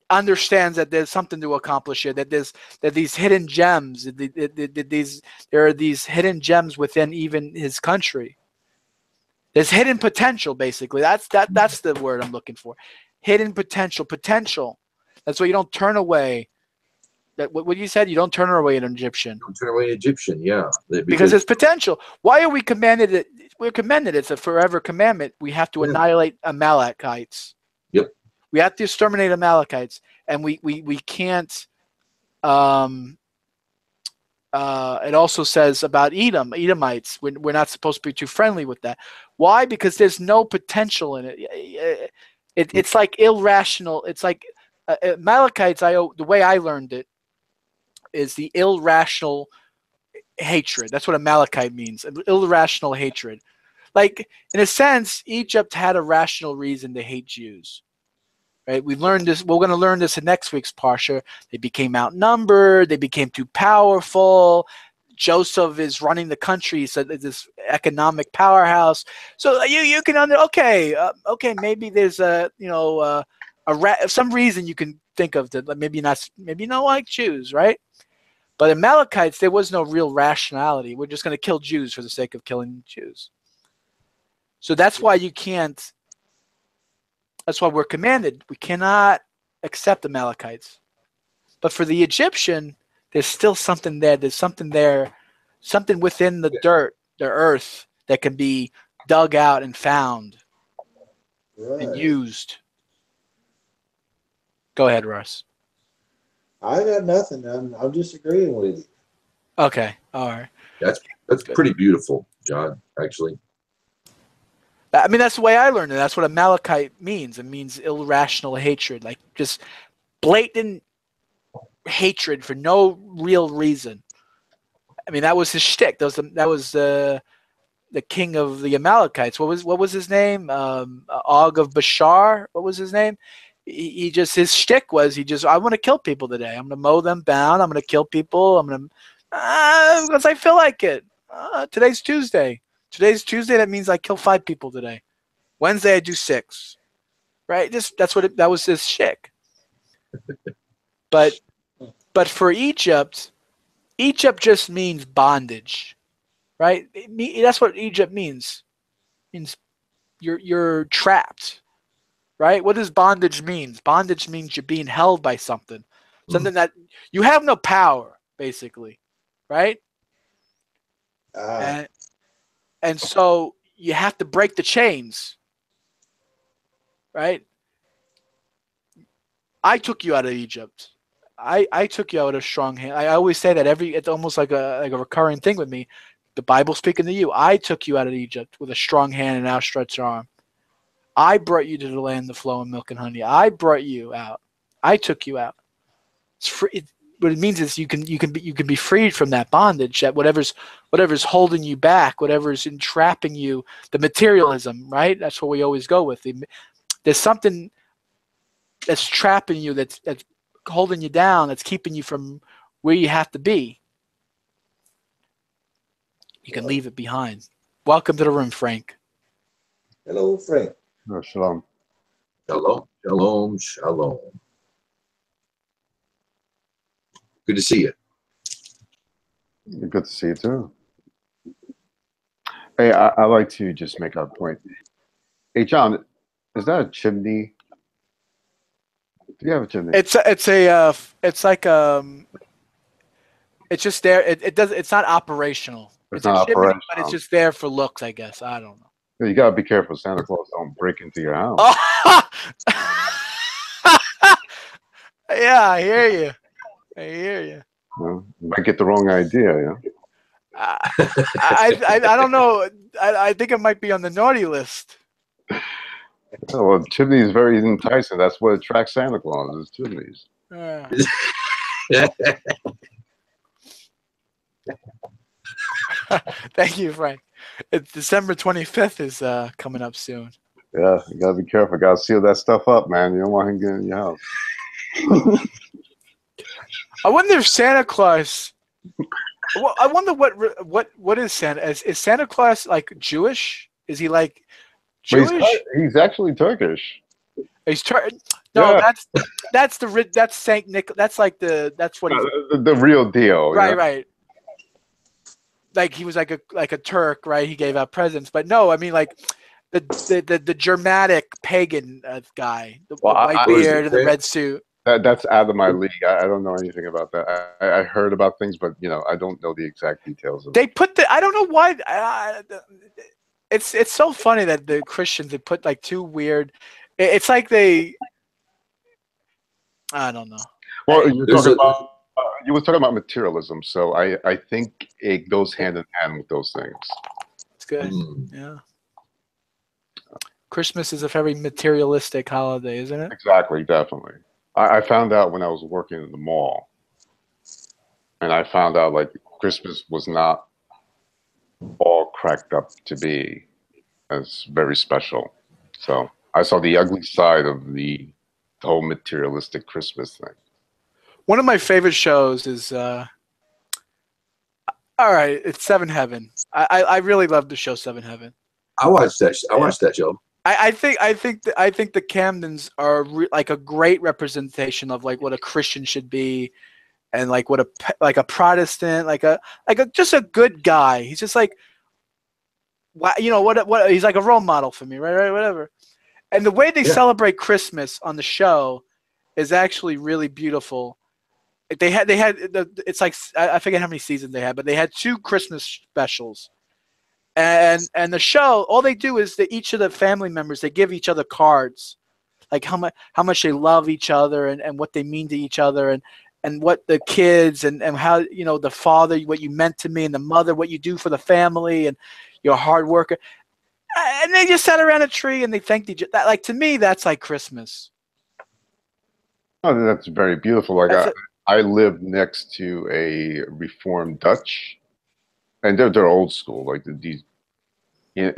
B: understands that there's something to accomplish here. That these hidden gems. There are these hidden gems within even his country. There's hidden potential, basically. That's the word I'm looking for. Hidden potential. Potential. That's why you don't turn away. What you said, you don't turn away an Egyptian.
A: Don't turn away an Egyptian, yeah.
B: Because it's potential. Why are we commanded it? We're commanded. It's a forever commandment. We have to annihilate Amalekites.
A: Yep.
B: We have to exterminate Amalekites, and we can't. It also says about Edomites. We're not supposed to be too friendly with that. Why? Because there's no potential in it. It's like irrational. It's like Amalekites. The way I learned it is the irrational hatred. That's what Amalekite means. Irrational hatred. Like in a sense, Egypt had a rational reason to hate Jews. Right? We've learned this. We're going to learn this in next week's parsha. They became outnumbered. They became too powerful. Joseph is running the country, so this economic powerhouse. So you can okay, maybe there's some reason you can think of that. Maybe you don't like Jews, right? But Amalekites, there was no real rationality. We're just going to kill Jews for the sake of killing Jews. So that's why you can't. That's why we're commanded. We cannot accept Amalekites. But for the Egyptian, there's still something there. There's something there, something within the dirt, the earth, that can be dug out and found and used. Go ahead, Russ.
C: I got nothing. I'm just agreeing with you.
B: Okay. All right.
A: That's pretty beautiful, John, actually.
B: I mean, that's the way I learned it. That's what Amalekite means. It means irrational hatred, like just blatant hatred for no real reason. I mean, that was his shtick. That was the king of the Amalekites. What was his name? Og of Bashar. What was his name? His shtick was I want to kill people today. I'm going to mow them down. I'm going to kill people. Because I feel like it. Today's Tuesday. That means I kill 5 people today. Wednesday I do 6. Right? That was his shtick. But for Egypt just means bondage. Right? That's what Egypt means. It means you're trapped. Right? What does bondage mean? Bondage means you're being held by something. Something that you have no power, basically. Right? And so you have to break the chains. Right? I took you out of Egypt. I took you out with a strong hand. I always say that it's almost like a recurring thing with me. The Bible speaking to you. I took you out of Egypt with a strong hand and outstretched arm. I brought you to the land of flowing milk and honey. I brought you out. I took you out. It's free. What it means is you can be freed from that bondage, that whatever's holding you back, whatever's entrapping you, the materialism, right? That's what we always go with. There's something that's trapping you, that's holding you down, that's keeping you from where you have to be. You can leave it behind. Welcome to the room, Frank.
C: Hello, Frank.
D: Oh, shalom.
A: Shalom, shalom, shalom. Good to see you.
D: Good to see you too. Hey, I like to just make a point. Hey, John, is that a chimney? Do you have a chimney?
B: It's like it's just there. It's not operational.
D: It's
B: It's a
D: not
B: chimney, but it's
D: operational.
B: just there for looks, I guess. I don't know.
D: You gotta be careful. Santa Claus don't break into your house.
B: Oh! Yeah, I hear you. I hear you.
D: You know? You might get the wrong idea. You know?
B: I don't know. I think it might be on the naughty list.
D: Oh, well, chimney is very enticing. That's what attracts Santa Claus is chimneys.
B: Thank you, Frank. It's December 25th is coming up soon.
D: Yeah, you gotta be careful. You gotta seal that stuff up, man. You don't want him getting in your house.
B: I wonder if Santa Claus. Well, I wonder what is Santa? Is Santa Claus like Jewish? Is he like Jewish?
D: He's actually Turkish.
B: He's no,
D: Yeah.
B: that's Saint Nick. That's like that's what he's
D: The real deal.
B: right,
D: you know?
B: right. Like he was like a Turk, right? He gave out presents, but no, I mean like the Germanic pagan guy, the white beard and the red suit.
D: That's out of my league. I don't know anything about that. I heard about things, but I don't know the exact details of
B: They
D: it.
B: put I don't know why. It's so funny that the Christians they put like two weird. It's like I don't know.
D: Well, you were talking about materialism, so I think it goes hand in hand with those things.
B: It's good. Yeah. Christmas is a very materialistic holiday, isn't it?
D: Exactly, definitely. I found out when I was working in the mall, and I found out like Christmas was not all cracked up to be as very special. So I saw the ugly side of the whole materialistic Christmas thing.
B: One of my favorite shows is all right, it's Seven Heaven. I really love the show Seven Heaven.
A: I watched that. I watched that show.
B: I think the Camdens are like a great representation of like what a Christian should be, and like what a Protestant, like a just a good guy. He's just like, what he's like a role model for me, right, whatever. And the way they celebrate Christmas on the show is actually really beautiful. It's like I forget how many seasons they had, but they had 2 Christmas specials. And the show, all they do is that each of the family members, they give each other cards, like how much they love each other and what they mean to each other and what the kids and how the father what you meant to me and the mother what you do for the family and your hard work. And they just sat around a tree and they thanked each other. Like to me, that's like Christmas.
D: Oh, that's very beautiful. Like I live next to a Reformed Dutch, and they're old school. Like these, I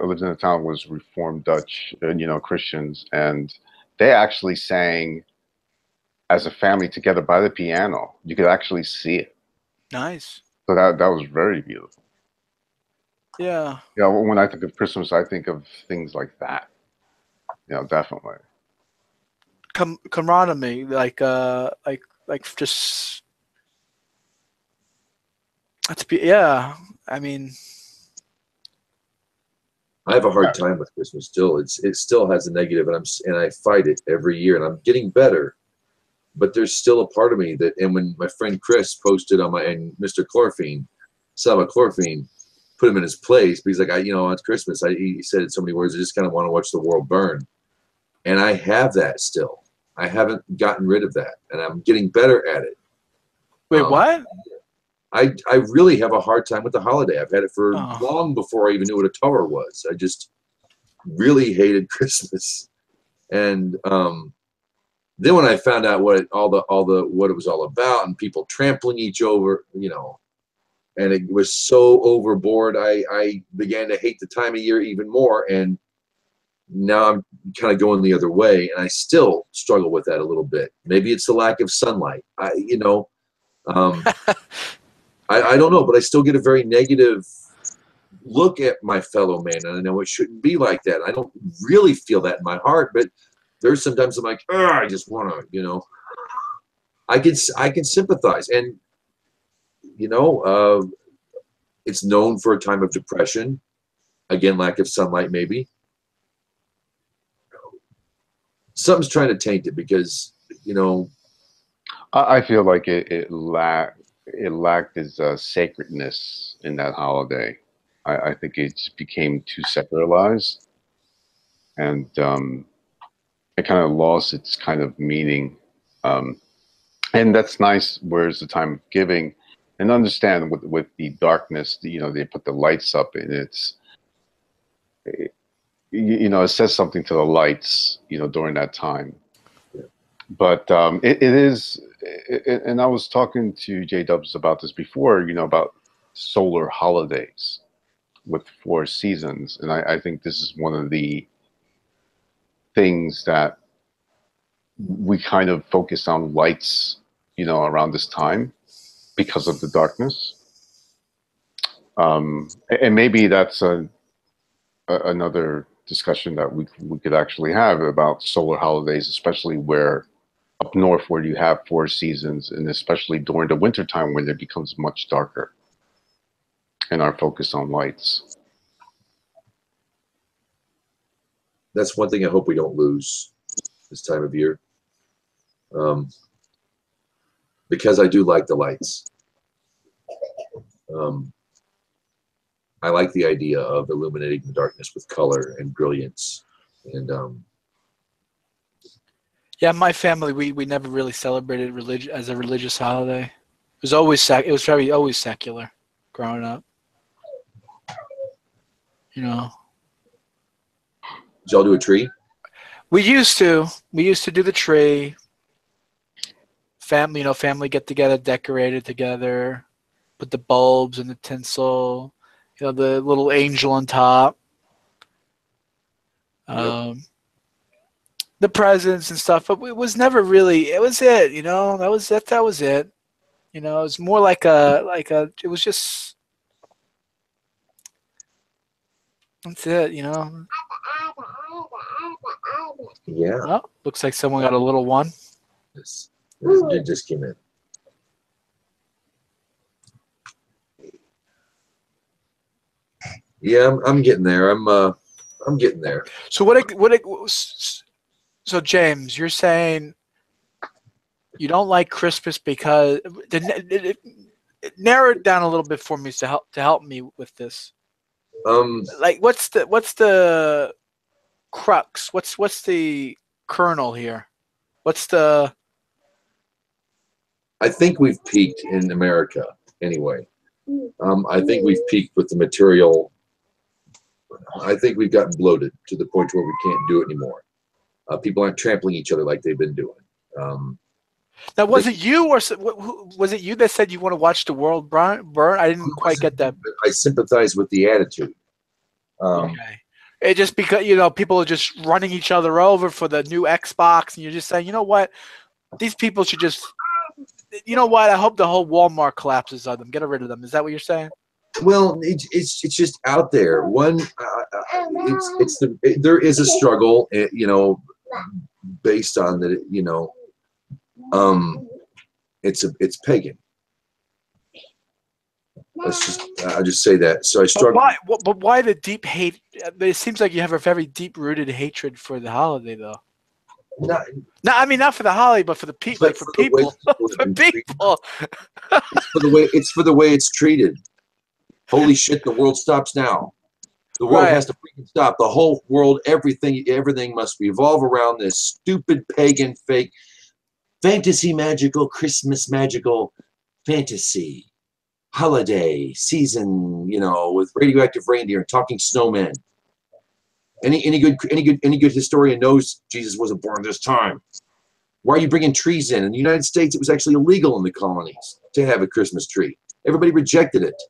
D: lived in a town was Reformed Dutch, Christians, and they actually sang as a family together by the piano. You could actually see it.
B: Nice.
D: So that was very beautiful.
B: Yeah.
D: Yeah. When I think of Christmas, I think of things like that. Definitely.
B: Camaraderie, like just. Yeah. I mean.
A: I have a hard time with Christmas still. It still has a negative, and I fight it every year, and I'm getting better. But there's still a part of me that, and when my friend Chris posted on and Mr. Chlorphine, Saba Chlorphine, put him in his place, but he's like, on Christmas, he said in so many words, I just kind of want to watch the world burn. And I have that still. I haven't gotten rid of that, and I'm getting better at it.
B: Wait, what?
A: I really have a hard time with the holiday. I've had it for long before I even knew what a Torah was. I just really hated Christmas. And then when I found out what it was all about and people trampling each over, and it was so overboard, I began to hate the time of year even more. And now I'm kind of going the other way, and I still struggle with that a little bit. Maybe it's the lack of sunlight. I don't know, but I still get a very negative look at my fellow man, and I know it shouldn't be like that. I don't really feel that in my heart, but there's sometimes I'm like, I just want to, I can sympathize, and it's known for a time of depression. Again, lack of sunlight, maybe. Something's trying to taint it because, you know.
D: I feel like it lacked its sacredness in that holiday. I think it just became too secularized, and it kind of lost its kind of meaning. And that's nice. Whereas the time of giving, and understand with the darkness, you know, they put the lights up, and it says something to the lights, you know, during that time. But it is, and I was talking to J Dubs about this before, you know, about solar holidays with 4 seasons, and I think this is one of the things that we kind of focus on lights, you know, around this time because of the darkness. And maybe that's another discussion that we could actually have about solar holidays, especially where up north where you have 4 seasons, and especially during the winter time when it becomes much darker, and our focus on lights.
A: That's one thing I hope we don't lose this time of year. Because I do like the lights. I like the idea of illuminating the darkness with color and brilliance. And
B: yeah, my family, we never really celebrated religion as a religious holiday. It was always always secular growing up. You know.
A: Did y'all do a tree?
B: We used to do the tree. Family get together, decorate it together, put the bulbs and the tinsel, you know, the little angel on top.
A: Yep.
B: The presents and stuff, but it was never really. It was it, you know. That was it. You know, it was more like a. It was just. That's it, you know.
A: Yeah.
B: Oh, looks like someone got a little one.
A: It just came in. Yeah, I'm getting there. I'm getting there.
B: So so James, you're saying you don't like Christmas because narrow it down a little bit for me to help me with this. Like what's the crux? What's the kernel here?
A: I think we've peaked in America anyway. I think we've peaked with the material. I think we've gotten bloated to the point where we can't do it anymore. People aren't trampling each other like they've been doing.
B: Now, was it you was it you that said you want to watch the world burn? I didn't quite get that.
A: I sympathize with the attitude.
B: Okay. It just because, you know, people are just running each other over for the new Xbox, and you're just saying, you know what, these people should just, you know what, I hope the whole Walmart collapses on them. Get rid of them. Is that what you're saying?
A: Well, it's just out there. There is a struggle, you know, based on that. You know, it's pagan. I'll just say that. So I struggle.
B: But why the deep hate? It seems like you have a very deep-rooted hatred for the holiday, though. I mean, not for the holiday, but for the people. Like for people. For people.
A: It's for the way it's treated. Holy shit! The world stops now. The world has to freaking stop. The whole world, everything must revolve around this stupid pagan, fake, fantasy, magical, Christmas, magical fantasy. Holiday season, you know, with radioactive reindeer and talking snowmen. Any good historian knows Jesus wasn't born this time. Why are you bringing trees in? In the United States, it was actually illegal in the colonies to have a Christmas tree. Everybody rejected it.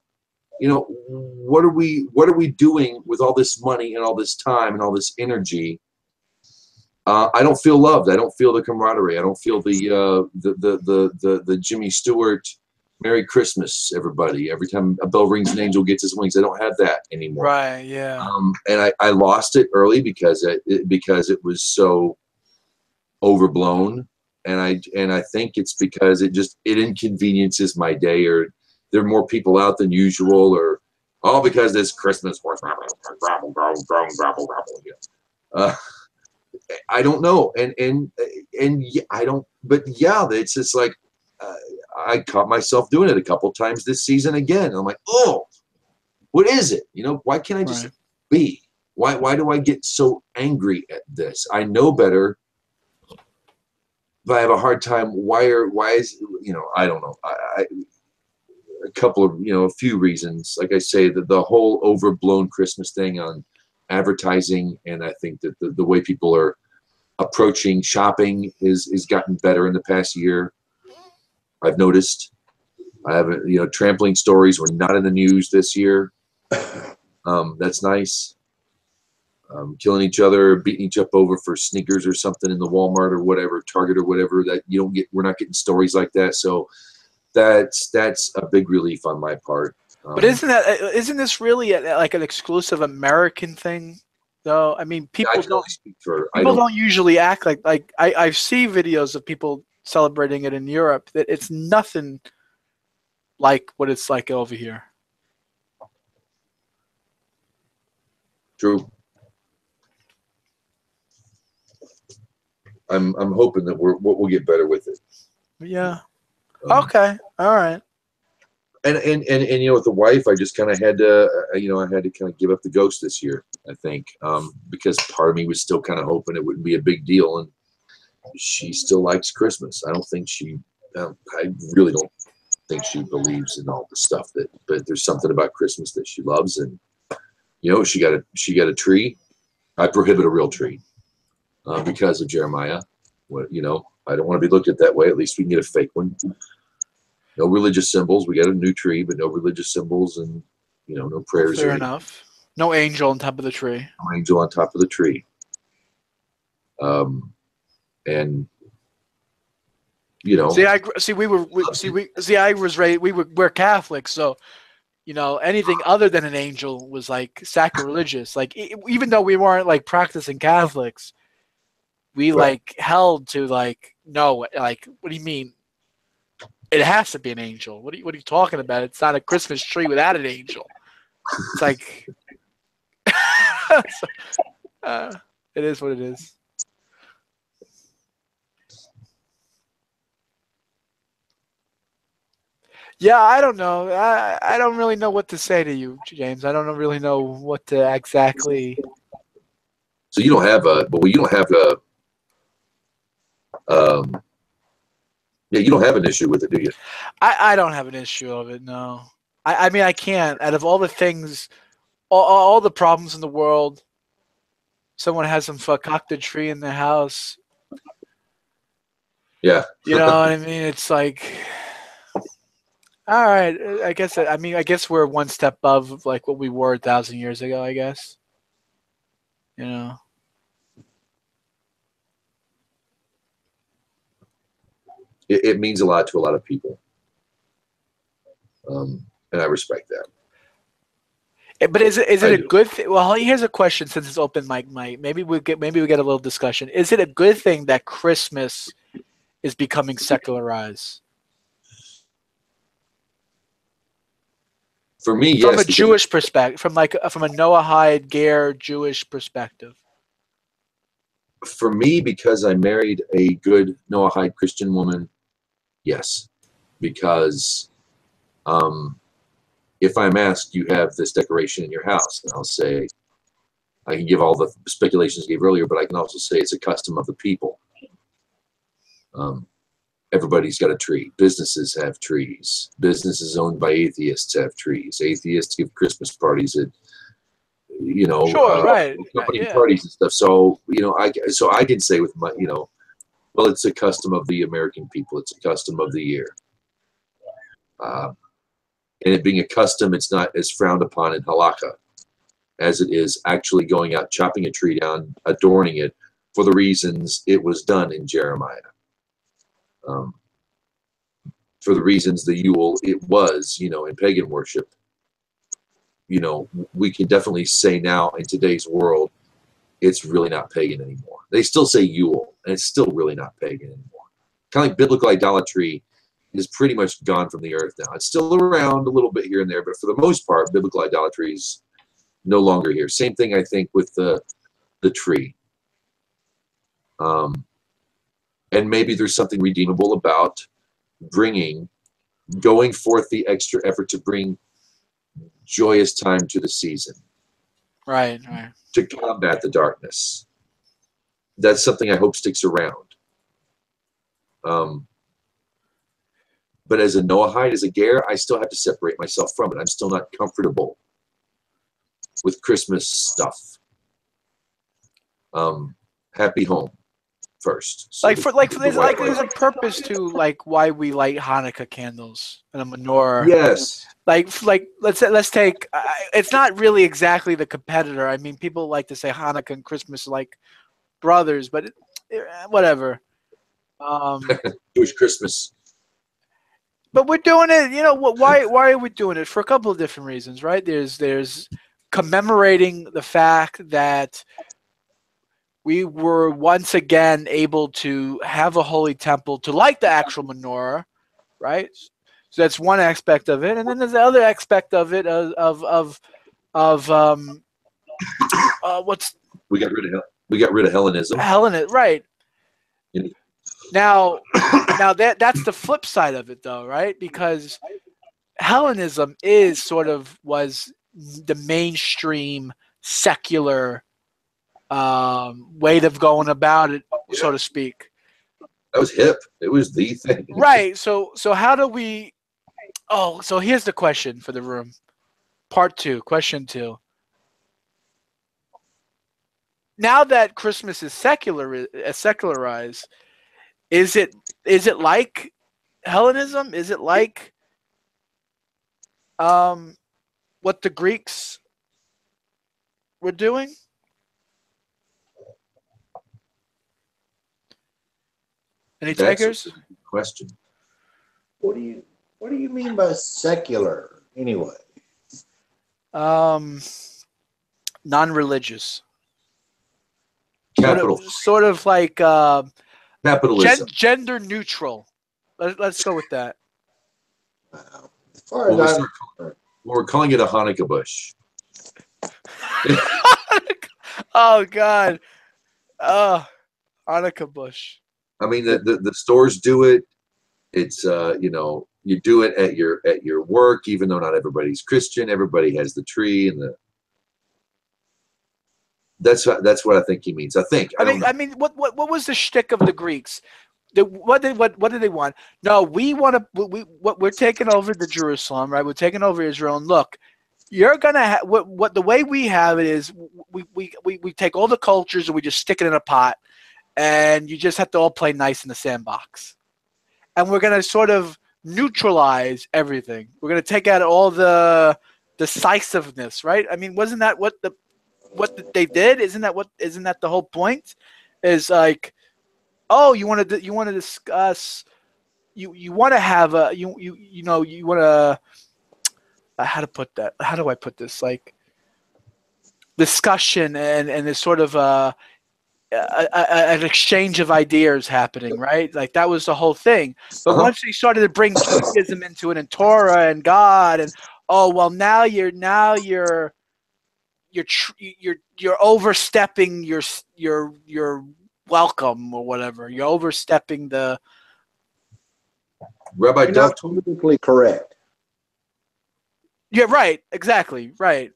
A: You know, what are we doing with all this money and all this time and all this energy? I don't feel loved. I don't feel the camaraderie. I don't feel the Jimmy Stewart Merry Christmas, everybody. Every time a bell rings, an angel gets his wings. I don't have that anymore.
B: Right. Yeah.
A: And I lost it early because it was so overblown, and I think it's because it inconveniences my day, or there are more people out than usual, or All because this Christmas horse grabble, grabble, grabble, grabble, grabble. Yeah. I don't know, and yeah, I don't. But yeah, it's just like I caught myself doing it a couple times this season again. I'm like, oh, what is it? You know, why can't I just be? Why do I get so angry at this? I know better, but I have a hard time. Why is, you know, I don't know. A couple of, you know, a few reasons. Like I say, the whole overblown Christmas thing on advertising, and I think that the way people are approaching shopping is gotten better in the past year. I've noticed. I haven't, you know, trampling stories were not in the news this year. That's nice. Killing each other, beating each other over for sneakers or something in the Walmart or whatever, Target or whatever, that you don't get. We're not getting stories like that. So that's a big relief on my part.
B: But isn't this really like an exclusive American thing, though? I mean, people don't usually act like I see videos of people celebrating it in Europe. That it's nothing like what it's like over here.
A: True. I'm hoping that we'll get better with it.
B: Yeah. Okay. All right.
A: And you know, with the wife, I just kind of had to, you know, I had to kind of give up the ghost this year, I think, because part of me was still kind of hoping it wouldn't be a big deal, and she still likes Christmas. I don't think I really don't think she believes in all the stuff but there's something about Christmas that she loves, and you know, she got a tree. I prohibit a real tree because of Jeremiah. You know, I don't want to be looked at that way. At least we can get a fake one. No religious symbols. We got a new tree, but no religious symbols, and you know, no prayers.
B: Fair enough. No angel on top of the tree.
A: No angel on top of the tree. And you know, we're Catholics, so you know, anything other than an angel was like sacrilegious. Like even though we weren't like practicing Catholics, we like held to like no, like what do you mean? It has to be an angel. What are you talking about? It's not a Christmas tree without an angel. It's like it is what it is. Yeah, I don't know. I don't really know what to say to you, James. I don't really know what to exactly. So you don't have yeah, you don't have an issue with it, do you?
B: I don't have an issue of it, no. I mean, I can't. Out of all the things, all the problems in the world, someone has some concocted tree in their house.
A: Yeah.
B: You know what I mean? It's like, all right. I guess we're one step above like what we were 1,000 years ago, I guess. You know.
A: It means a lot to a lot of people, and I respect that.
B: But is it a good thing? Well, here's a question. Since it's open mic, maybe we get a little discussion. Is it a good thing that Christmas is becoming secularized?
A: For me,
B: from
A: yes.
B: A Jewish perspective, from a Noahide, Ger Jewish perspective.
A: For me, because I married a good Noahide Christian woman, yes. Because if I'm asked, you have this decoration in your house, and I'll say, I can give all the speculations I gave earlier, but I can also say it's a custom of the people. Everybody's got a tree. Businesses have trees. Businesses owned by atheists have trees. Atheists give Christmas parties at, you know, company parties and stuff. So, you know, I can say with my, you know, well, it's a custom of the American people. It's a custom of the year. And it being a custom, it's not as frowned upon in halakha as it is actually going out, chopping a tree down, adorning it for the reasons it was done in Jeremiah. For the reasons the Yule it was, you know, in pagan worship. You know, we can definitely say now in today's world, it's really not pagan anymore. They still say Yule, and it's still really not pagan anymore. Kind of like biblical idolatry is pretty much gone from the earth now. It's still around a little bit here and there, but for the most part, biblical idolatry is no longer here. Same thing, I think, with the tree. And maybe there's something redeemable about going forth the extra effort to bring joyous time to the season.
B: Right.
A: To combat the darkness. That's something I hope sticks around. But as a Noahide, as a Ger, I still have to separate myself from it. I'm still not comfortable with Christmas stuff. Happy home first. So
B: there's a purpose to like why we light Hanukkah candles and a menorah.
A: Yes.
B: Like let's take. It's not really exactly the competitor. I mean, people like to say Hanukkah and Christmas are like brothers, but whatever.
A: Jewish Christmas.
B: But we're doing it. You know why are we doing it? For a couple of different reasons, right? There's commemorating the fact that we were once again able to have a holy temple to light the actual menorah, right? So that's one aspect of it, and then there's the other aspect of it what's
A: we got rid of Hellenism.
B: Right.
A: Yeah.
B: Now that's the flip side of it, though, right? Because Hellenism was the mainstream secular way of going about it, so to speak.
A: That was hip. It was the thing.
B: Right. So how do we? Oh, so here's the question for the room. Part 2, question 2. Now that Christmas is secularized, is it like Hellenism? Is it like what the Greeks were doing? Any takers?
A: That's a good question.
C: What do you mean by secular anyway?
B: Non-religious.
A: Capital.
B: Sort of like
A: Capitalism.
B: gender neutral. Let's go with that.
C: Wow. As far as
A: we're calling it a Hanukkah bush.
B: Oh God. Oh, Hanukkah bush.
A: I mean, the stores do it. It's you do it at your work, even though not everybody's Christian. Everybody has the tree and the. That's what I think he means. I mean,
B: what was the shtick of the Greeks? What did they want? No, we're taking over the Jerusalem, right? We're taking over Israel, and look, you're gonna have what the way we have it is we take all the cultures and we just stick it in a pot, and you just have to all play nice in the sandbox, and we're gonna sort of neutralize everything. We're gonna take out all the decisiveness, right? I mean, wasn't that what they did? Isn't that the whole point? Is like, oh, you want to discuss, you want to have a you want to how to put that? How do I put this? Like discussion and there's sort of an exchange of ideas happening, right? Like that was the whole thing. But once they started to bring Judaism into it and Torah and God and now you're overstepping your welcome or whatever. You're overstepping the.
A: Rabbi Dove
C: politically correct.
B: Yeah, right. Exactly. Right.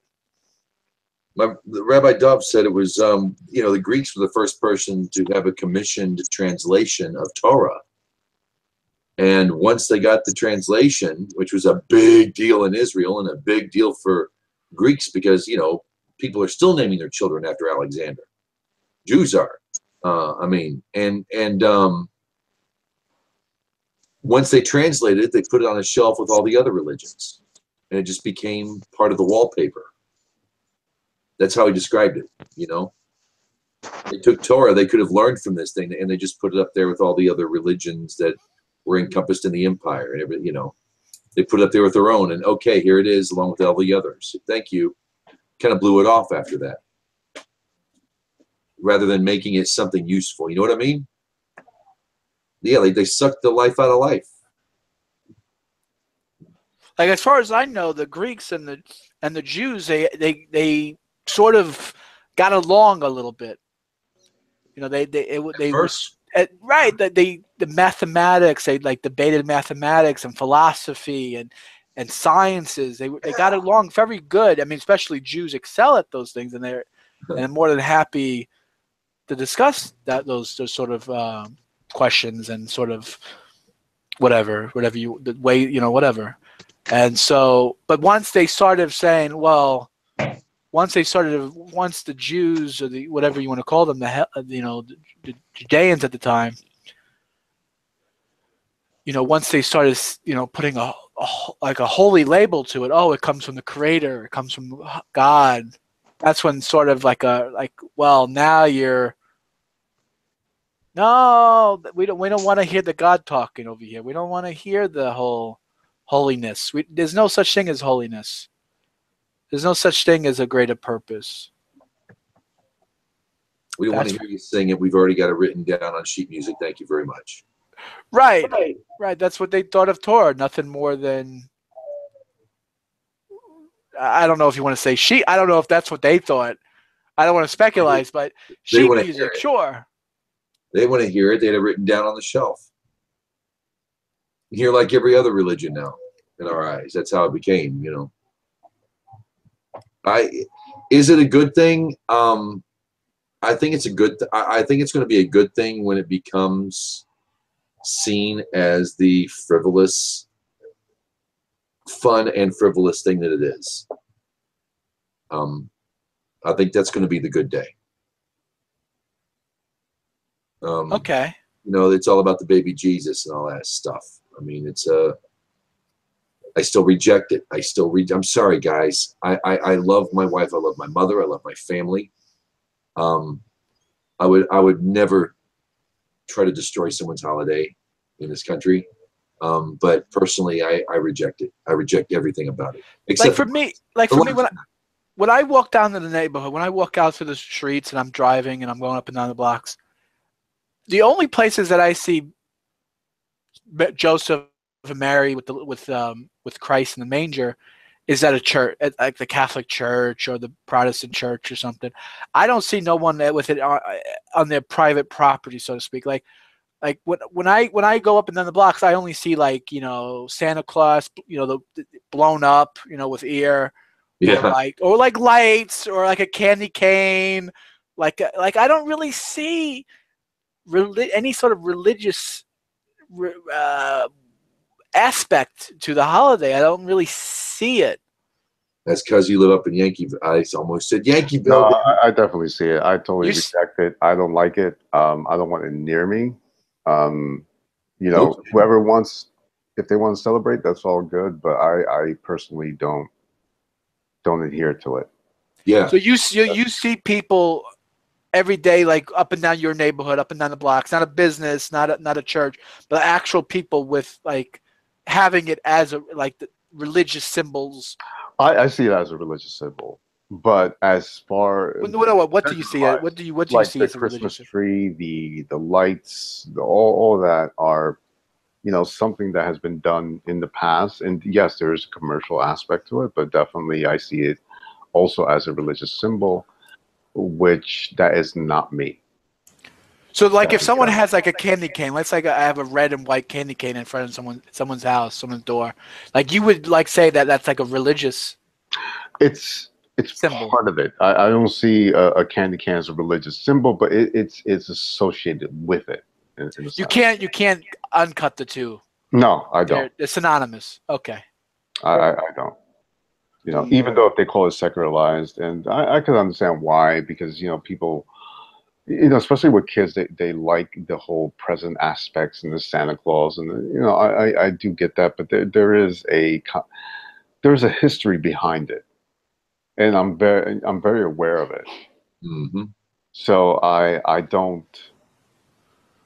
A: Rabbi Dove said it was the Greeks were the first person to have a commissioned translation of Torah. And once they got the translation, which was a big deal in Israel and a big deal for Greeks because, people are still naming their children after Alexander. Jews are. Once they translated it, they put it on a shelf with all the other religions. And it just became part of the wallpaper. That's how he described it, They took Torah, they could have learned from this thing, and they just put it up there with all the other religions that were encompassed in the empire. And everything, they put it up there with their own, and okay, here it is, along with all the others. Thank you. Kind of blew it off after that, rather than making it something useful. You know what I mean? Yeah, they sucked the life out of life.
B: like as far as I know, the Greeks and the Jews, they sort of got along a little bit. You know, they
A: First,
B: right, that the mathematics, they like debated mathematics and philosophy and sciences. They got along very good. I mean, especially Jews excel at those things, and they're more than happy to discuss those sort of questions and sort of whatever you the way, you know, whatever. And so, but once they started saying, well, once the Jews, or the whatever you want to call them, the Judeans at the time, you know, once they started, you know, putting a like a holy label to it, oh, it comes from the Creator, it comes from God. That's when sort of well, now you're, no, we don't want to hear the God talking over here. We don't want to hear the whole holiness. There's no such thing as holiness. There's no such thing as a greater purpose.
A: we don't want to hear you sing it. We've already got it written down on sheet music. Thank you very much.
B: Right. That's what they thought of Torah. Nothing more than, I don't know if you want to say sheet. I don't know if that's what they thought. I don't want to speculate, but sheet music, sure.
A: They want to hear it. They had it written down on the shelf. Here, like every other religion now, in our eyes, that's how it became. You know, is it a good thing? I think it's a good. I think it's going to be a good thing when it becomes seen as the frivolous, fun and frivolous thing that it is. I think that's going to be the good day.
B: Okay.
A: You know, it's all about the baby Jesus and all that stuff. I mean, it's I still reject it. I'm sorry, guys. I love my wife. I love my mother. I love my family. I would never try to destroy someone's holiday in this country. But personally, I reject it. I reject everything about it. Except
B: for me, when I walk down to the neighborhood, when I walk out to the streets and I'm driving and I'm going up and down the blocks, the only places that I see Joseph and Mary with Christ in the manger is at a church, at like the Catholic Church or the Protestant Church or something. I don't see no one with it on their private property, so to speak. Like when I go up and down the blocks, I only see, like, you know, Santa Claus, you know, the blown up, you know, with ear,
A: yeah,
B: or like lights, or like a candy cane, like I don't really see any sort of religious aspect to the holiday. I don't really see it.
A: That's because you live up in Yankeeville. I almost said Yankeeville.
D: No, I definitely see it. I totally reject it. I don't like it. I don't want it near me. You know, whoever wants, if they want to celebrate, that's all good. But I personally don't adhere to it.
A: Yeah.
B: So you see people every day, like up and down your neighborhood, up and down the blocks, not a business, not a church, but actual people with, like, having it as the religious symbols.
D: I see it as a religious symbol, but as far
B: what do you see? What do you
D: like
B: see
D: the
B: as a
D: Christmas
B: religious
D: tree, the lights, all that are, you know, something that has been done in the past. And yes, there is a commercial aspect to it, but definitely I see it also as a religious symbol, which that is not me.
B: So, like, if someone has like a candy cane, let's say I have a red and white candy cane in front of someone's house, someone's door, like, you would like say that that's like a religious.
D: It's symbol. Part of it. I don't see a candy can as a religious symbol, but it's associated with it.
B: You can't uncut the two.
D: No, I don't.
B: They're synonymous. Okay.
D: I don't. You know, even though if they call it secularized, and I can understand why, because, you know, people, you know, especially with kids, they like the whole present aspects and the Santa Claus, and you know, I do get that, but there's a history behind it, and I'm very aware of it.
A: Mm-hmm.
D: So I don't.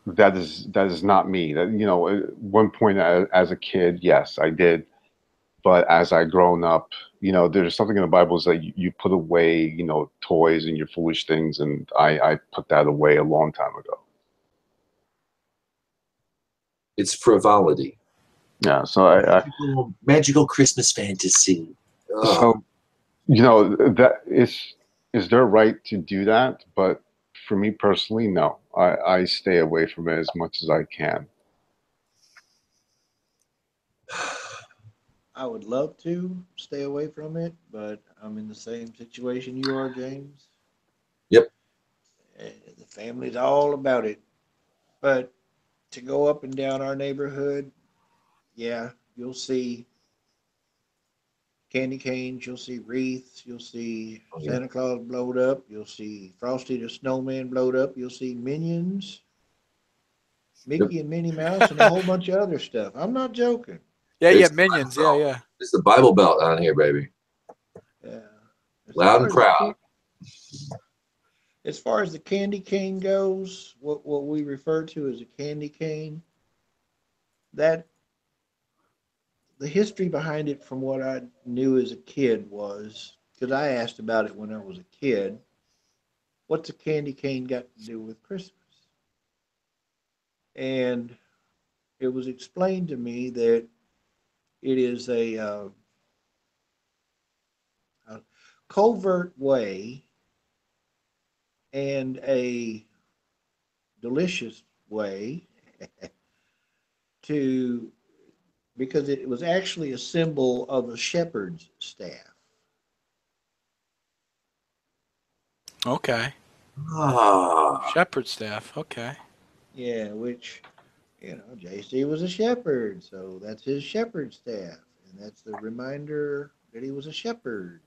D: That is not me. That, you know, at one point as a kid, yes, I did. But as I grown up, you know, there's something in the Bible is that you put away, you know, toys and your foolish things, and I put that away a long time ago.
A: It's frivolity.
D: Yeah. So I
A: magical Christmas fantasy. Ugh.
D: so you know that is their right to do that, but for me personally, no. I stay away from it as much as I can.
C: I would love to stay away from it, but I'm in the same situation you are, James.
A: Yep.
C: The family's all about it. But to go up and down our neighborhood, yeah, you'll see candy canes, you'll see wreaths, you'll see
A: Oh, yeah.
C: Santa Claus blowed up, you'll see Frosty the Snowman blowed up, you'll see Minions,
A: Yep.
C: Mickey and Minnie Mouse, and a whole bunch of other stuff. I'm not joking.
B: Yeah,
A: It's
B: Minions. Yeah, yeah.
A: It's the Bible Belt on here, baby.
C: Yeah. As
A: Loud
C: far
A: and
C: as the
A: proud.
C: as far as the candy cane goes, what we refer to as a candy cane, that the history behind it from what I knew as a kid was, because I asked about it when I was a kid, what's a candy cane got to do with Christmas? And it was explained to me that it is a covert way and a delicious way to, because it was actually a symbol of a shepherd's staff.
B: Okay.
A: Ah.
B: Shepherd staff. Okay.
C: Yeah, which, JC was a shepherd, so that's his shepherd staff. And that's the reminder that he was a shepherd.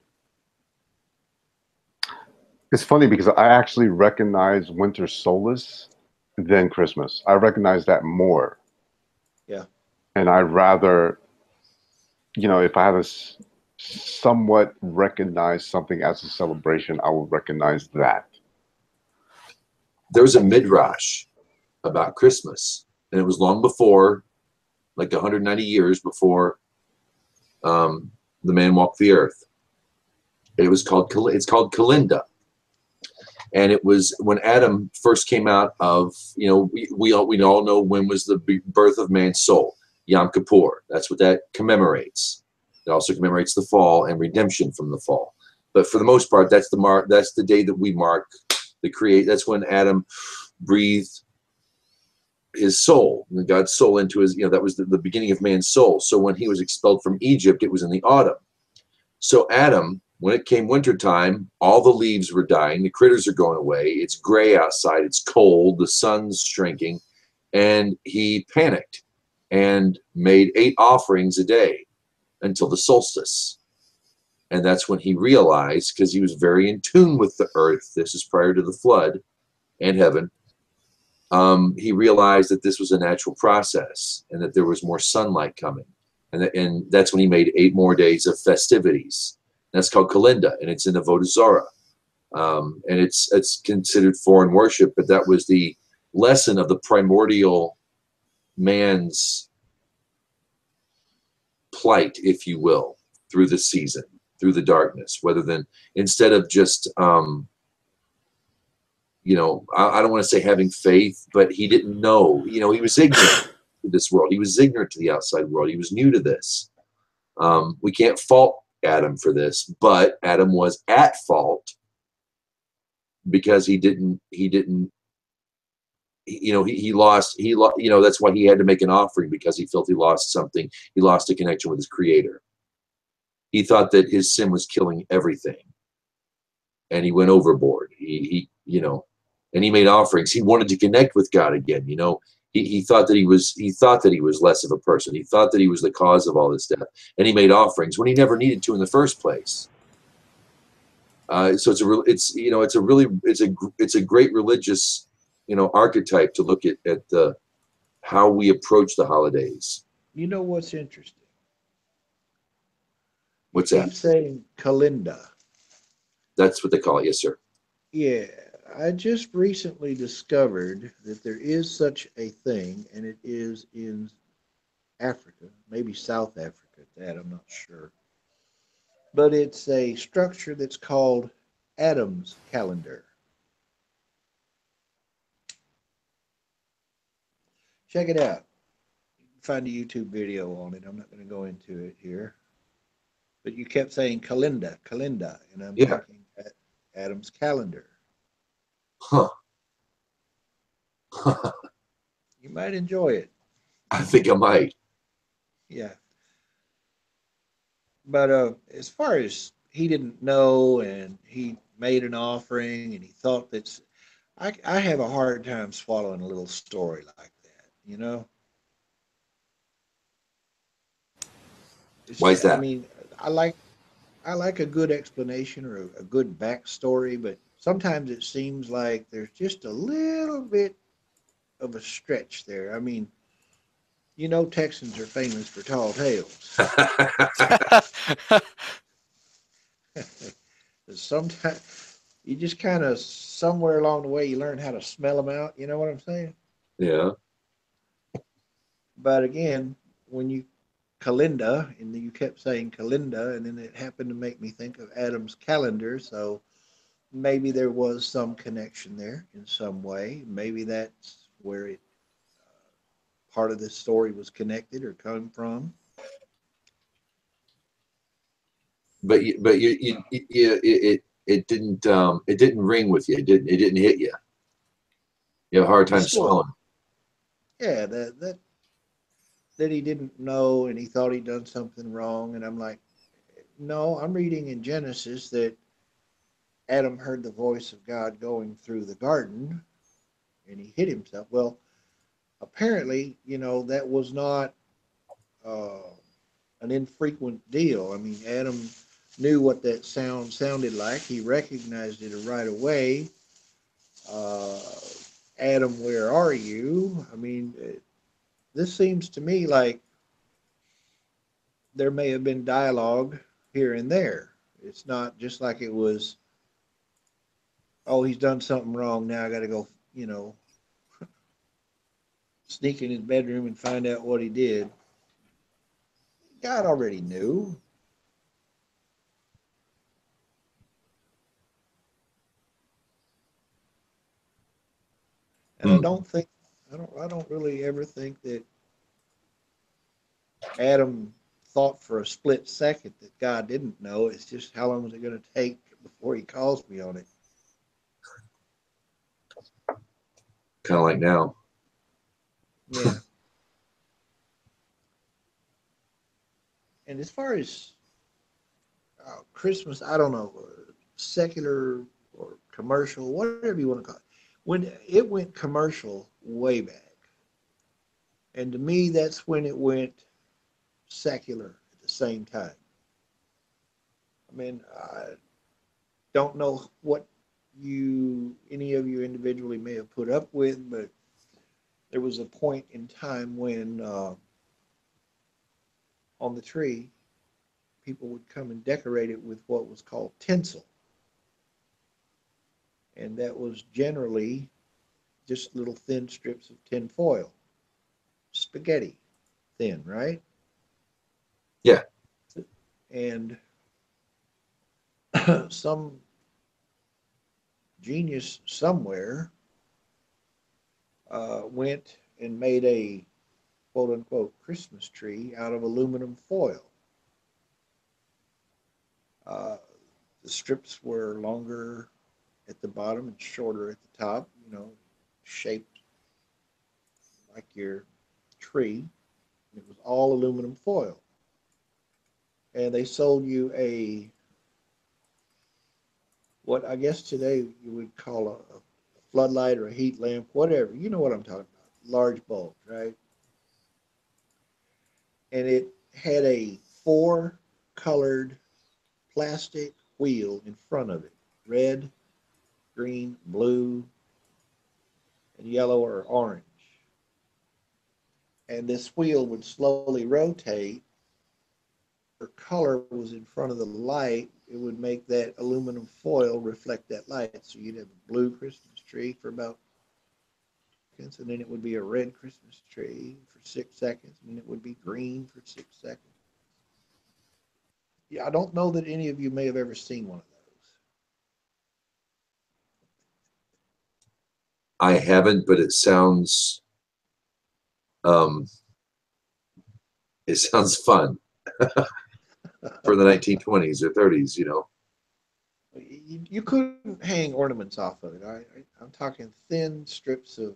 D: It's funny because I actually recognize winter solace than Christmas. I recognize that more.
C: Yeah.
D: And I rather, if I have somewhat recognize something as a celebration, I will recognize that.
A: There was a midrash about Christmas, and it was long before, like 190 years before the man walked the earth. It's called Kalinda, and it was when Adam first came out of, we all know when was the birth of man's soul, Yom Kippur. That's what that commemorates. It also commemorates the fall and redemption from the fall. But for the most part, that's the day that we mark that's when Adam breathed his soul, God's soul into his, that was the beginning of man's soul. So when he was expelled from Egypt, it was in the autumn. So Adam, when it came wintertime, all the leaves were dying, the critters are going away, it's gray outside, it's cold, the sun's shrinking, and he panicked and made 8 offerings a day until the solstice. And that's when he realized, because he was very in tune with the earth, this is prior to the flood and heaven, he realized that this was a natural process and that there was more sunlight coming. And that's when he made 8 more days of festivities. That's called Kalinda, and it's in Avodah Zarah. And it's considered foreign worship, but that was the lesson of the primordial man's plight, if you will, through the season, through the darkness, instead of just, I don't want to say having faith, but he didn't know, he was ignorant to this world. He was ignorant to the outside world. He was new to this. We can't fault Adam for this, but Adam was at fault because he lost, that's why he had to make an offering, because he felt he lost something. He lost a connection with his creator. He thought that his sin was killing everything, and he went overboard. And he made offerings. He wanted to connect with God again. He thought that he was less of a person. He thought that he was the cause of all this death, and he made offerings when he never needed to in the first place. So it's a great religious, archetype to look at how we approach the holidays.
C: You know what's interesting?
A: What's
C: Keep
A: that?
C: saying Kalinda.
A: That's what they call it. Yes, sir.
C: Yeah, I just recently discovered that there is such a thing, and it is in Africa, maybe South Africa, that I'm not sure. But it's a structure that's called Adam's calendar. Check it out. find a YouTube video on it. I'm not going to go into it here. But you kept saying Kalinda, Kalinda, and I'm
A: Yeah.
C: thinking Adam's calendar.
A: Huh.
C: You might enjoy it.
A: I think I might.
C: Yeah. But as far as he didn't know and he made an offering and he thought that's, I have a hard time swallowing a little story like that, you know?
A: Why is
C: I
A: that?
C: mean, I like I like a good explanation or a good backstory, but sometimes it seems like there's just a little bit of a stretch there. I mean, you know, Texans are famous for tall tales. Sometimes you just kind of somewhere along the way you learn how to smell them out. You know what I'm saying?
A: Yeah.
C: But again, when you Kalinda, and you kept saying Kalinda, and then it happened to make me think of Adam's calendar. So maybe there was some connection there in some way. Maybe that's where it part of this story was connected or come from.
A: But it didn't ring with you. It didn't hit you. You have a hard
C: The
A: time
C: story,
A: swallowing.
C: yeah, that he didn't know and he thought he'd done something wrong. And I'm like, no, I'm reading in Genesis that Adam heard the voice of God going through the garden and he hit himself. Well, apparently, you know, that was not uh, an infrequent deal. I mean, Adam knew what that sound sounded like. He recognized it right away. Uh, Adam, where are you? I mean, this seems to me like there may have been dialogue here and there. It's not just like it was, oh, he's done something wrong. Now I got to go, you know, sneak in his bedroom and find out what he did. God already knew. And
A: Hmm.
C: I don't really ever think that Adam thought for a split second that God didn't know. It's just how long is it going to take before he calls me on it?
A: Kind of like now.
C: Yeah. And as far as Christmas, I don't know, secular or commercial, whatever you want to call it. When it went commercial way back, and to me, that's when it went secular at the same time. I mean, I don't know what any of you individually may have put up with, but there was a point in time when on the tree, people would come and decorate it with what was called tinsel. And that was generally just little thin strips of tin foil, spaghetti thin, right?
A: Yeah.
C: And some genius somewhere went and made a quote unquote Christmas tree out of aluminum foil. Uh, the strips were longer at the bottom and shorter at the top, you know, shaped like your tree. It was all aluminum foil. And they sold you what I guess today you would call a floodlight or a heat lamp, whatever. You know what I'm talking about. Large bulb, right? And it had a four colored plastic wheel in front of it: red, green, blue, and yellow or orange. And this wheel would slowly rotate. Her color was in front of the light, it would make that aluminum foil reflect that light. So you'd have a blue Christmas tree for about seconds, and then it would be a red Christmas tree for 6 seconds, and then it would be green for 6 seconds. Yeah, I don't know that any of you may have ever seen one of those.
A: I haven't, but it sounds It sounds fun for the 1920s or 30s, you know.
C: You couldn't hang ornaments off of it. I'm talking thin strips of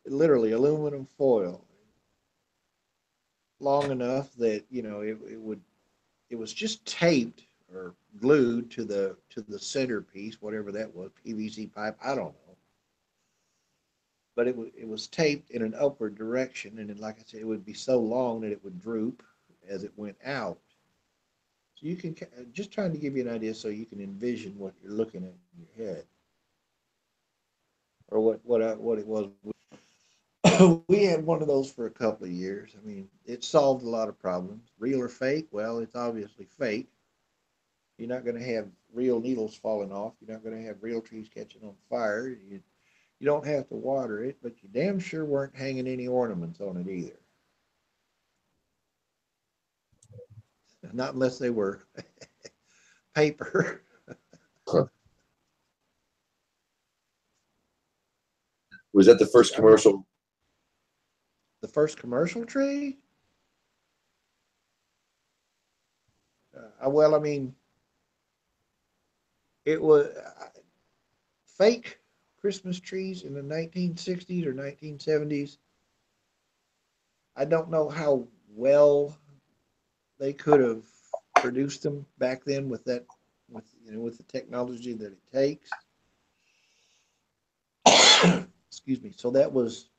C: literally aluminum foil, long enough that it was just taped or glued to the centerpiece, whatever that was, PVC pipe. I don't know, but it was taped in an upward direction, and then, like I said, it would be so long that it would droop as it went out. So you can just trying to give you an idea, so you can envision what you're looking at in your head, or what it was. We had one of those for a couple of years. I mean, it solved a lot of problems. Real or fake? Well, it's obviously fake. You're not going to have real needles falling off. You're not going to have real trees catching on fire. You don't have to water it, but you damn sure weren't hanging any ornaments on it either. Not unless they were paper.
A: Huh. Was that the first commercial?
C: The first commercial tree? Well, I mean, it was fake Christmas trees in the 1960s or 1970s. I don't know how well they could have produced them back then with the technology that it takes. Excuse me. So that was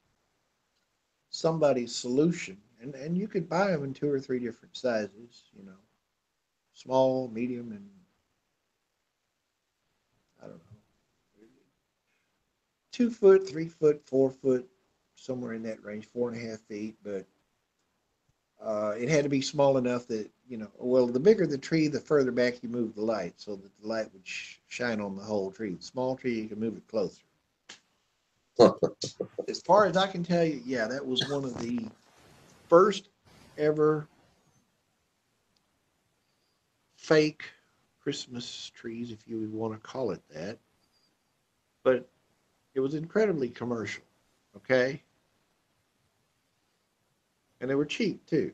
C: somebody's solution, and you could buy them in 2 or 3 different sizes, small, medium, and I don't know, 2 foot, 3 foot, 4 foot, somewhere in that range, 4.5 feet. But it had to be small enough that well, the bigger the tree, the further back you move the light, so that the light would shine on the whole tree. The small tree, you can move it closer. As far as I can tell you, yeah, that was one of the first ever fake Christmas trees, if you would want to call it that. But it was incredibly commercial, okay? And they were cheap, too.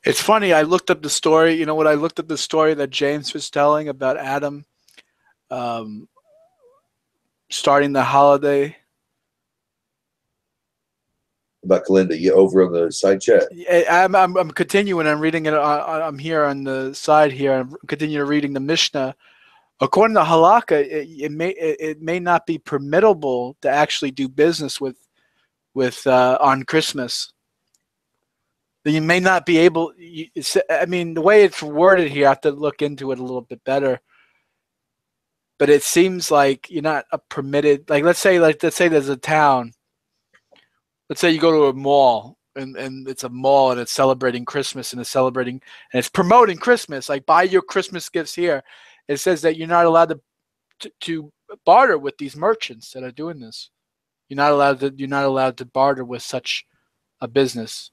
B: It's funny. I looked up the story. You know what? I looked up the story that James was telling about Adam starting the holiday.
A: About Kalinda, you over on the side chat.
B: I'm continuing. I'm reading it. I'm here on the side here. I'm continuing reading the Mishnah. According to Halakha, it may not be permittable to actually do business with on Christmas. You may not be able. I mean, the way it's worded here, I have to look into it a little bit better. But it seems like you're not permitted. Let's say there's a town. Let's say you go to a mall and it's a mall and it's celebrating Christmas and it's promoting Christmas. Like, buy your Christmas gifts here. It says that you're not allowed to barter with these merchants that are doing this. You're not allowed to barter with such a business.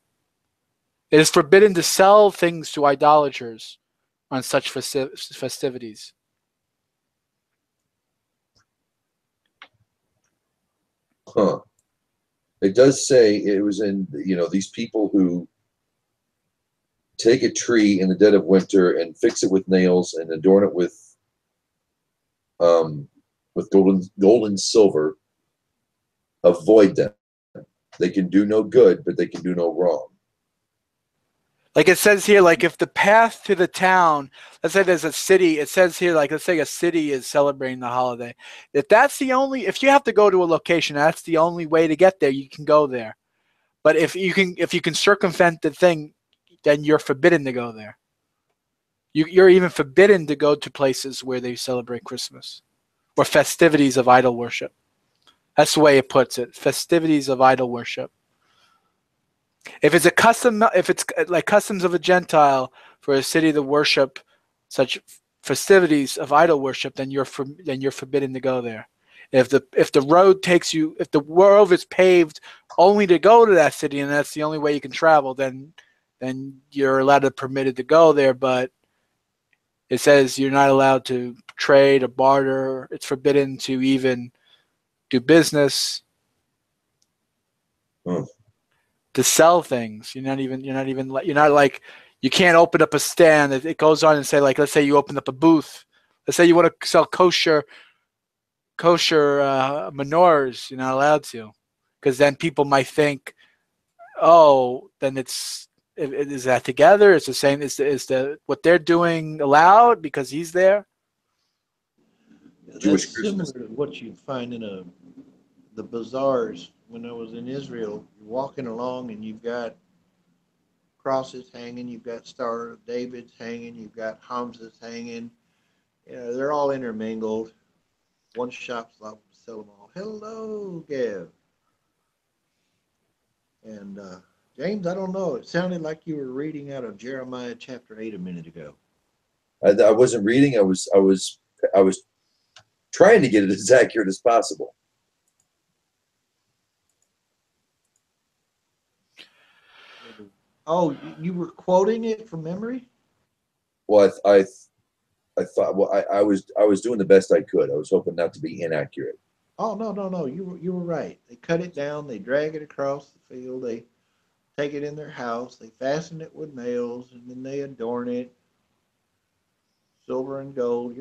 B: It is forbidden to sell things to idolaters on such festivities.
A: Huh. It does say it was in, these people who take a tree in the dead of winter and fix it with nails and adorn it with gold and silver, avoid them. They can do no good, but they can do no wrong.
B: Like it says here, like if the path to the town, let's say there's a city, it says here, like let's say a city is celebrating the holiday. If you have to go to a location, that's the only way to get there, you can go there. But if you can circumvent the thing, then you're forbidden to go there. You're even forbidden to go to places where they celebrate Christmas or festivities of idol worship. That's the way it puts it, festivities of idol worship. If it's like customs of a Gentile for a city to worship such festivities of idol worship, then you're forbidden to go there. If the road is paved only to go to that city and that's the only way you can travel, then you're permitted to go there. But it says you're not allowed to trade or barter. It's forbidden to even do business. To sell things. You're not like, you can't open up a stand. It goes on and say, like, let's say you open up a booth. Let's say you want to sell kosher menorahs. You're not allowed to, because then people might think, oh, then is that together? It's the same. Is the what they're doing allowed because he's there?
C: That's similar to what you'd find in the bazaars when I was in Israel. You're walking along and you've got crosses hanging, you've got Star of David's hanging, you've got Hamza's hanging. They're all intermingled. One shop's allowed to sell them all. Hello, Gav. And James, I don't know. It sounded like you were reading out of Jeremiah chapter 8 a minute ago.
A: I wasn't reading. I was trying to get it as accurate as possible.
C: Oh, you were quoting it from memory?
A: Well, I thought, well, I was doing the best I could. I was hoping not to be inaccurate.
C: Oh, no. You were right. They cut it down. They drag it across the field. They take it in their house. They fasten it with nails, and then they adorn it, silver and gold.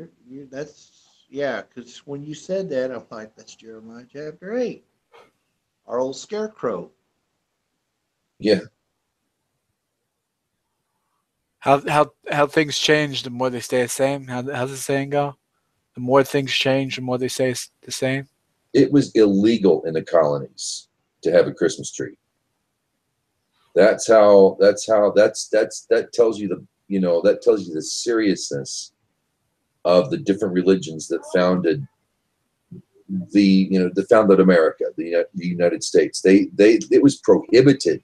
C: Because when you said that, I'm like, that's Jeremiah chapter 8. Our old scarecrow.
A: Yeah.
B: How things change, the more they stay the same. How's the saying go? The more things change, the more they stay the same.
A: It was illegal in the colonies to have a Christmas tree. That tells you the seriousness of the different religions that founded America, the United States. It was prohibited.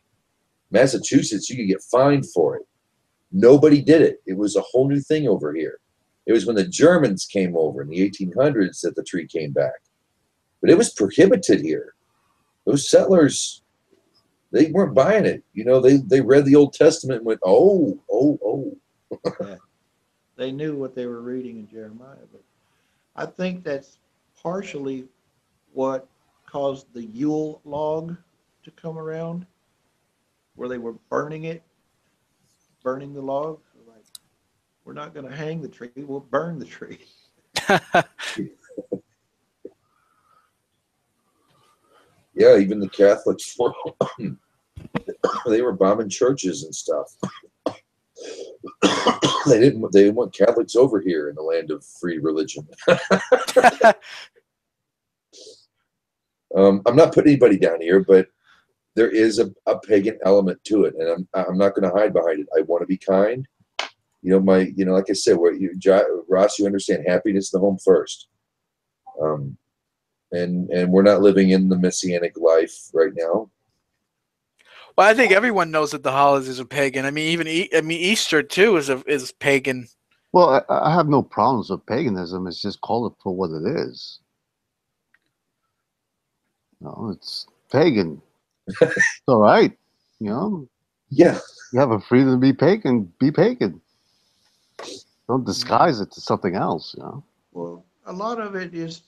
A: Massachusetts, you could get fined for it. Nobody did it. It was a whole new thing over here. It was when the Germans came over in the 1800s that the tree came back. But it was prohibited here. Those settlers, they weren't buying it. They read the Old Testament and went, oh.
C: Yeah. They knew what they were reading in Jeremiah. But I think that's partially what caused the Yule log to come around, where they were burning the log. Like, we're not going to hang the tree, we'll burn the tree.
A: Yeah, even the Catholics, they were bombing churches and stuff. They didn't want Catholics over here in the land of free religion. I'm not putting anybody down here, but there is a pagan element to it, and I'm not going to hide behind it. I want to be kind. Like I said, Ross, you understand happiness in the home first. And we're not living in the messianic life right now.
B: Well, I think everyone knows that the holidays are pagan. I mean, Easter too is pagan.
D: Well, I have no problems with paganism. It's just call it for what it is. No, it's pagan. It's all right.
A: Yeah.
D: You have a freedom to be pagan. Be pagan. Don't disguise it to something else.
C: Well, a lot of it is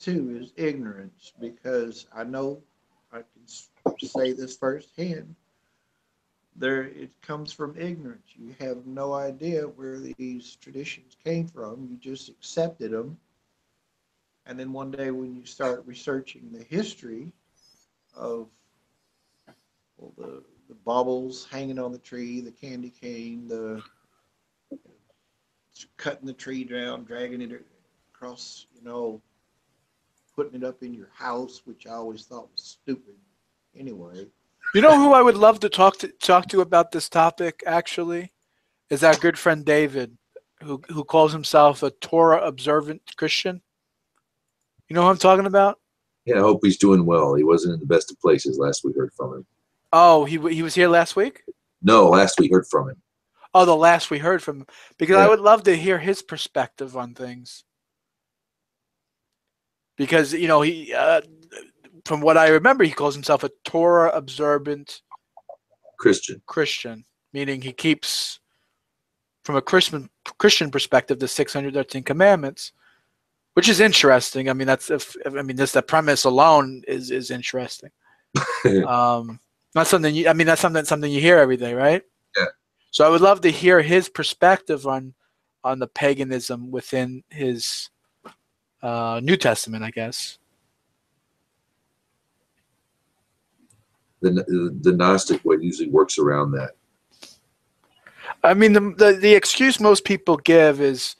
C: ignorance, because I know I can say this firsthand. It comes from ignorance. You have no idea where these traditions came from. You just accepted them. And then one day when you start researching the history of the baubles hanging on the tree, the candy cane, the cutting the tree down, dragging it across, putting it up in your house, which I always thought was stupid anyway.
B: You know who I would love to talk to about this topic, actually, is our good friend David, who calls himself a Torah observant Christian. You know who I'm talking about?
A: Yeah, I hope he's doing well. He wasn't in the best of places last we heard from him.
B: Oh, he was here last week?
A: No, last we heard from him.
B: Oh, the last we heard from him. Because I would love to hear his perspective on things. Because, he, from what I remember, he calls himself a Torah observant Christian, meaning he keeps, from a Christian perspective, the 613 commandments. Which is interesting. I mean, just the premise alone is interesting. Not something that's something you hear every day, right?
A: Yeah.
B: So I would love to hear his perspective on the paganism within his New Testament, I guess.
A: The Gnostic way usually works around that.
B: I mean, the excuse most people give is,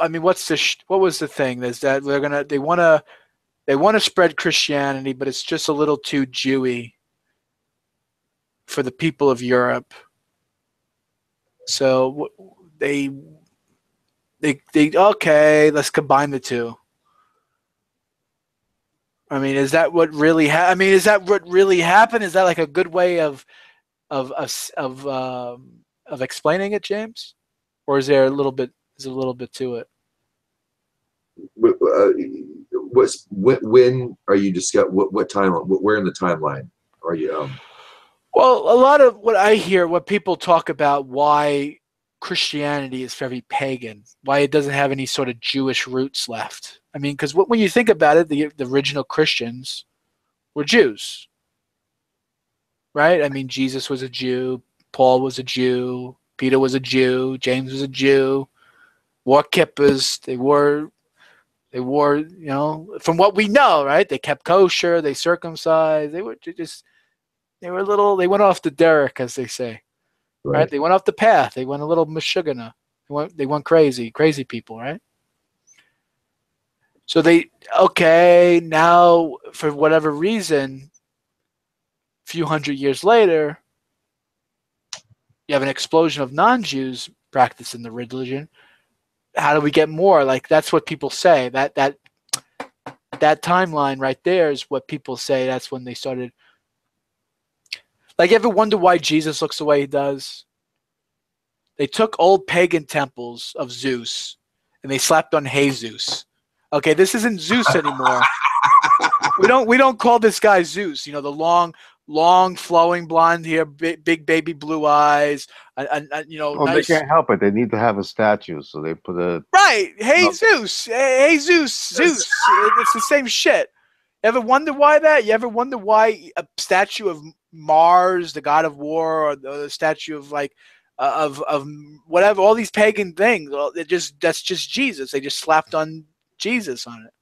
B: I mean, what was the thing? Is that they want to spread Christianity, but it's just a little too Jewy for the people of Europe. So they okay, let's combine the two. I mean, is that what really happened? Is that what really happened? Is that like a good way of explaining it, James? Or is there a little bit to it?
A: When are you discussing what timeline? Where in the timeline are you?
B: Well, a lot of what I hear, what people talk about, why Christianity is very pagan, why it doesn't have any sort of Jewish roots left. I mean, because when you think about it, the original Christians were Jews, right? I mean, Jesus was a Jew, Paul was a Jew, Peter was a Jew, James was a Jew, wore kippas, they wore, from what we know, right? They kept kosher, they circumcised, they went off the derrick, as they say. Right? They went off the path. They went a little mashugana. They went crazy people, right? So now for whatever reason, a few hundred years later, you have an explosion of non-Jews practicing the religion. How do we get more? Like, that's what people say. That timeline right there is what people say. That's when they started. Like, you ever wonder why Jesus looks the way he does? They took old pagan temples of Zeus and they slapped on Jesus. Okay, this isn't Zeus anymore. we don't call this guy Zeus. The long flowing blonde hair, big baby blue eyes, nice.
D: They can't help it. They need to have a statue, so they put a
B: right. Hey Zeus, Zeus. It's the same shit. Ever wonder why that? You ever wonder why a statue of Mars, the god of war, or the statue of of whatever, all these pagan things? Well, that's just Jesus. They just slapped on Jesus on it.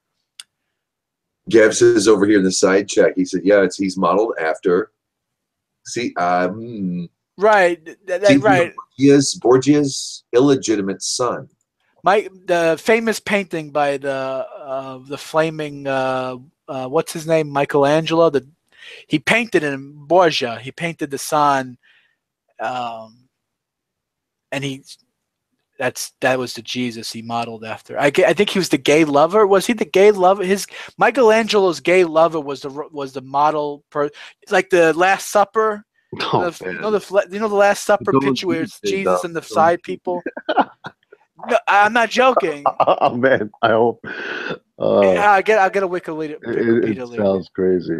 A: Gav says over here in the side check, he said, "Yeah, he's modeled after." See,
B: right, right.
A: Borgia's illegitimate son.
B: The famous painting by the flaming what's his name, Michelangelo. He painted in Borgia. He painted the sun, and that was the Jesus he modeled after. I think he was the gay lover. Was he the gay lover? Michelangelo's gay lover was the model. Like the Last Supper.
D: Oh,
B: the Last Supper picture where it's Jesus and the side people. No, I'm not joking.
D: Oh man, I hope.
B: I'll get a Wikipedia.
D: It sounds crazy.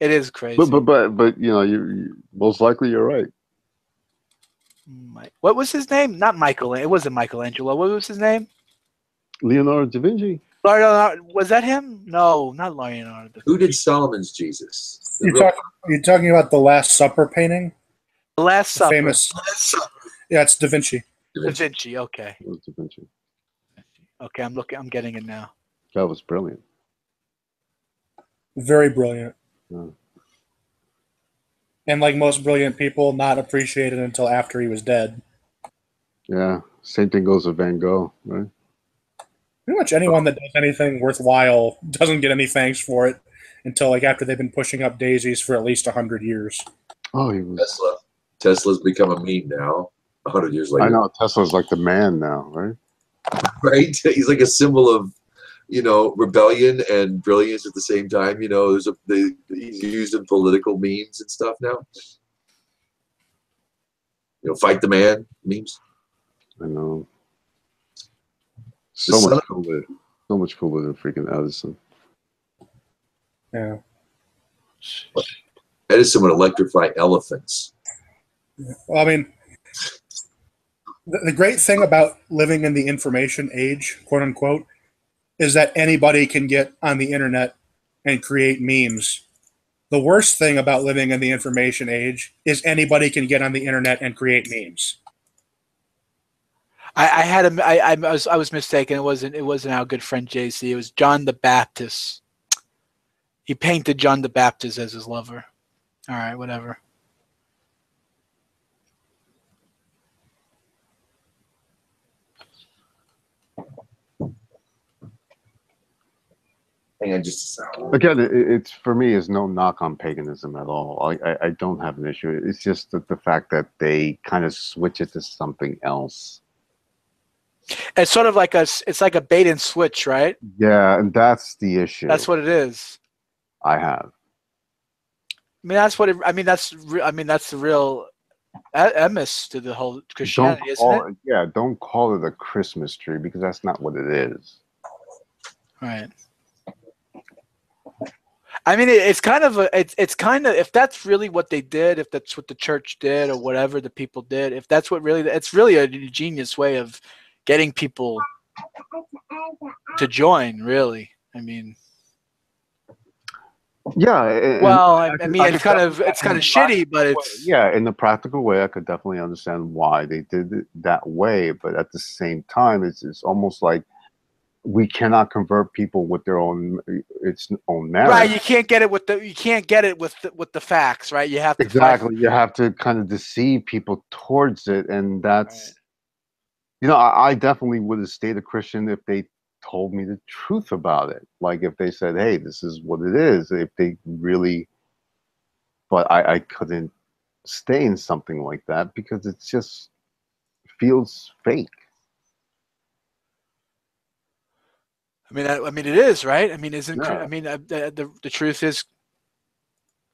B: It is crazy.
D: But you most likely you're right.
B: What was his name? Not Michael. It wasn't Michelangelo. What was his name?
D: Leonardo da Vinci.
B: Was that him? No, not Leonardo da Vinci.
A: Who did Solomon's Jesus?
E: You're talking about the Last Supper painting?
B: The Last Supper.
E: Famous. Yeah, it's Da Vinci.
B: Da Vinci. Okay.
D: It was Da Vinci.
B: Okay, I'm getting it now.
D: That was brilliant.
E: Very brilliant.
D: Yeah.
E: And like most brilliant people, not appreciated until after he was dead.
D: Yeah, same thing goes with Van Gogh, right?
E: Pretty much anyone that does anything worthwhile doesn't get any thanks for it until like after they've been pushing up daisies for at least 100 years.
D: Oh, he was
A: Tesla's become a meme now. 100 years later,
D: I know Tesla's like the man now, right?
A: Right? He's like a symbol of, rebellion and brilliance at the same time. He's used in political memes and stuff now. Fight the man memes.
D: I know. So much cooler than freaking Edison.
E: Yeah.
A: Edison would electrify elephants.
E: Well, I mean, the great thing about living in the information age, quote unquote, is that anybody can get on the internet and create memes. The worst thing about living in the information age is anybody can get on the internet and create memes.
B: I was mistaken. It wasn't our good friend JC. It was John the Baptist. He painted John the Baptist as his lover. All right, whatever.
A: Hang on just a second.
D: Again, it's for me is no knock on paganism at all. I don't have an issue. It's just the fact that they kind of switch it to something else.
B: It's sort of like it's like a bait and switch, right?
D: Yeah, and that's the issue.
B: That's what it is.
D: I have.
B: I mean, that's what that's the real emis to the whole Christianity, isn't it?
D: Yeah, don't call it a Christmas tree because that's not what it is.
B: Right. I mean, it's kind of if that's really what they did, if that's what the church did or whatever the people did, if that's what really, it's really a genius way of getting people to join, really. I mean,
D: yeah.
B: Well, I mean, it's kind of shitty, but it's
D: yeah. In the practical way, I could definitely understand why they did it that way. But at the same time, it's almost like we cannot convert people with their own merit.
B: right. You can't get it with the facts, right? You have to
D: exactly. You have to kind of deceive people towards it, and that's right. I definitely would have stayed a Christian if they told me the truth about it. Like if they said, "Hey, this is what it is," if they really. But I couldn't stay in something like that because it just feels fake.
B: I mean, it is, right? I mean, isn't?
D: Yeah.
B: I mean, the truth is,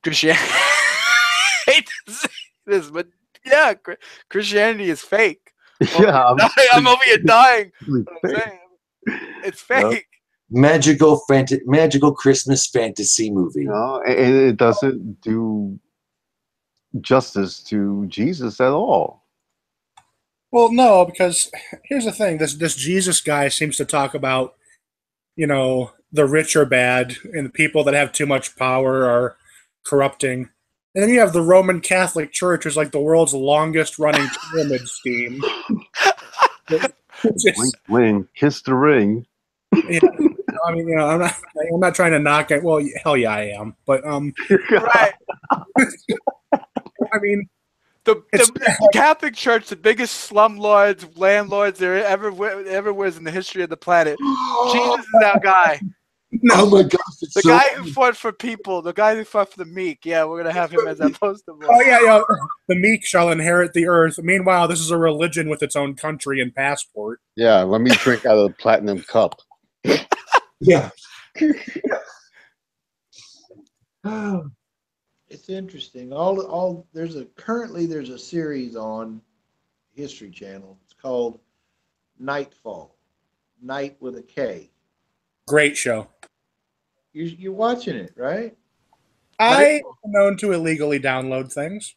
B: Christianity. I hate to say this, but yeah, Christianity is fake.
D: Yeah,
B: I'm over here dying. It's fake.
A: Magical Christmas fantasy movie.
D: And it doesn't do justice to Jesus at all.
E: Well, no, because here's the thing: this Jesus guy seems to talk about, the rich are bad and the people that have too much power are corrupting. And then you have the Roman Catholic Church, is like the world's longest running pyramid scheme.
D: Bling, bling, kiss the ring.
E: Yeah, I mean, I'm not trying to knock it. Well, hell yeah, I am. But
B: right.
E: I mean,
B: the Catholic Church, the biggest slumlords, landlords there ever was in the history of the planet. Jesus is our guy.
A: No. Oh my gosh!
B: The guy who fought for people, the guy who fought for the meek. Yeah, we're gonna have him as our poster boy.
E: Oh yeah. The meek shall inherit the earth. Meanwhile, this is a religion with its own country and passport.
D: Yeah, let me drink out of the platinum cup.
A: Yeah.
C: It's interesting. Currently there's a series on History Channel. It's called Nightfall. Night with a K.
E: Great show.
C: You're watching it, right?
E: I am known to illegally download things.